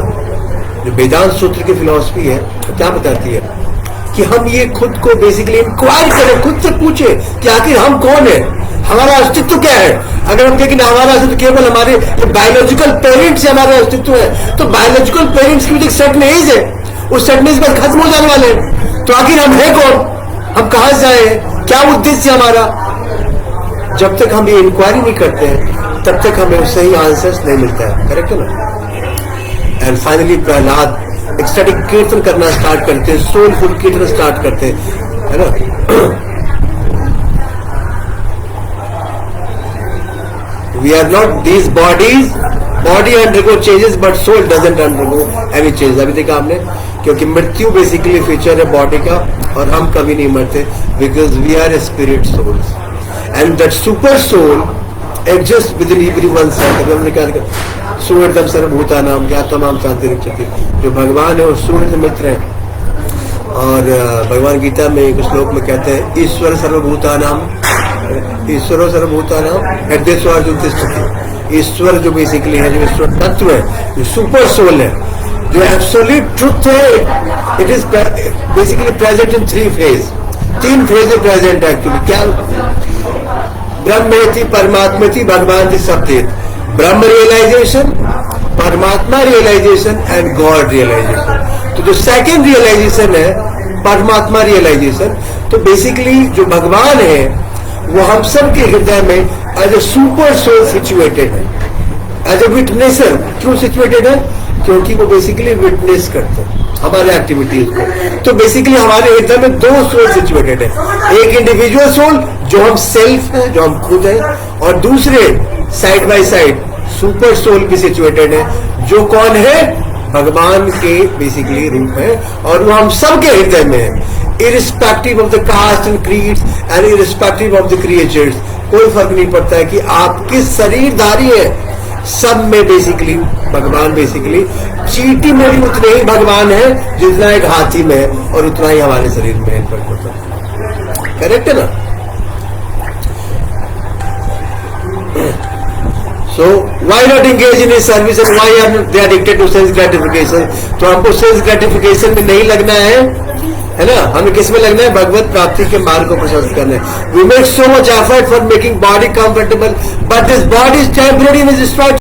जो वेदांत सूत्र की फिलॉसफी है तो क्या बताती है कि हम ये खुद को बेसिकली इंक्वायर करें, खुद से पूछे कि आखिर हम कौन है, हमारा अस्तित्व क्या है। अगर हम कहें कि हमारा अस्तित्व केवल हमारे बायोलॉजिकल पेरेंट्स से हमारा अस्तित्व है, तो बायोलॉजिकल पेरेंट्स की भी एक सर्टेन एज है, उस सर्टेन एज पर खत्म हो जाने वाले हैं। तो आखिर हम है कौन, हम कहां से आए, क्या उद्देश्य हमारा? जब तक हम ये इंक्वायरी नहीं करते हैं तब तक हमें सही आंसर्स नहीं मिलता है। करेक्ट है ना? एंड फाइनली प्रहलाद एक्सटेटिक कीर्तन करना स्टार्ट करते हैं, सोलफुल कीर्तन स्टार्ट करते हैं, है ना। We are not these bodies, body undergo changes but soul doesn't undergo any change. अभी देखा आपने, क्योंकि मृत्यु बेसिकली फीचर है बॉडी का और हम कभी नहीं मरते, because we are spirit souls and that super soul exist within everyone self. हमने क्या लिखा? सुहृदम सर्वभूता नाम क्या तमाम शांति रक्षति। जो भगवान है वो सुहृद मित्र है। और भगवान गीता में एक श्लोक में कहते हैं ईश्वर सर्वभूता नाम, ईश्वरो सर्वभूता नाम हृदय अर्जुन तिष्ठति। ईश्वर जो बेसिकली है, जो ईश्वर तत्व है, जो सुपर सोल है, जो एब्सोल्यूट ट्रुथ है, it is basically present in 3 phase. 3 phase में प्रेजेंट है एक्चुअली। क्या? ब्रह्मेति परमात्मेति भगवान सत्य। ब्रह्म रियलाइजेशन, परमात्मा रियलाइजेशन एंड गॉड रियलाइजेशन। तो जो सेकंड रियलाइजेशन है परमात्मा रियलाइजेशन, तो बेसिकली जो भगवान है वो हम सब के हृदय में as a super soul situated है, एज ए विटनेसर। क्यों सिचुएटेड है? क्योंकि वो बेसिकली विटनेस करते हैं हमारे एक्टिविटीज को। तो बेसिकली हमारे हृदय में दो सोल सिचुएटेड है, एक इंडिविजुअल सोल जो हम सेल्फ है, जो हम खुद है, और दूसरे side by side super soul भी सिचुएटेड है, जो कौन है? भगवान के बेसिकली रूप है, और वो हम सबके हृदय में है, irrespective of the caste and creeds and irrespective of the creatures. कोई फर्क नहीं पड़ता है कि आप किस शरीरधारी है, सब में बेसिकली भगवान बेसिकली चींटी में भी उतने ही भगवान है जितना एक हाथी में है, और उतना ही हमारे शरीर में फर्क होता है। करेक्ट है ना? So why not engage in his service and why are they addicted to sense gratification? तो हमको सेंस ग्रेटिफिकेशन में नहीं लगना है ना? हमें किस में लगना है? भगवत प्राप्ति के मार्ग को प्रशस्त करना है। We make so much effort for making body comfortable, but this body is temporary and is destroyed.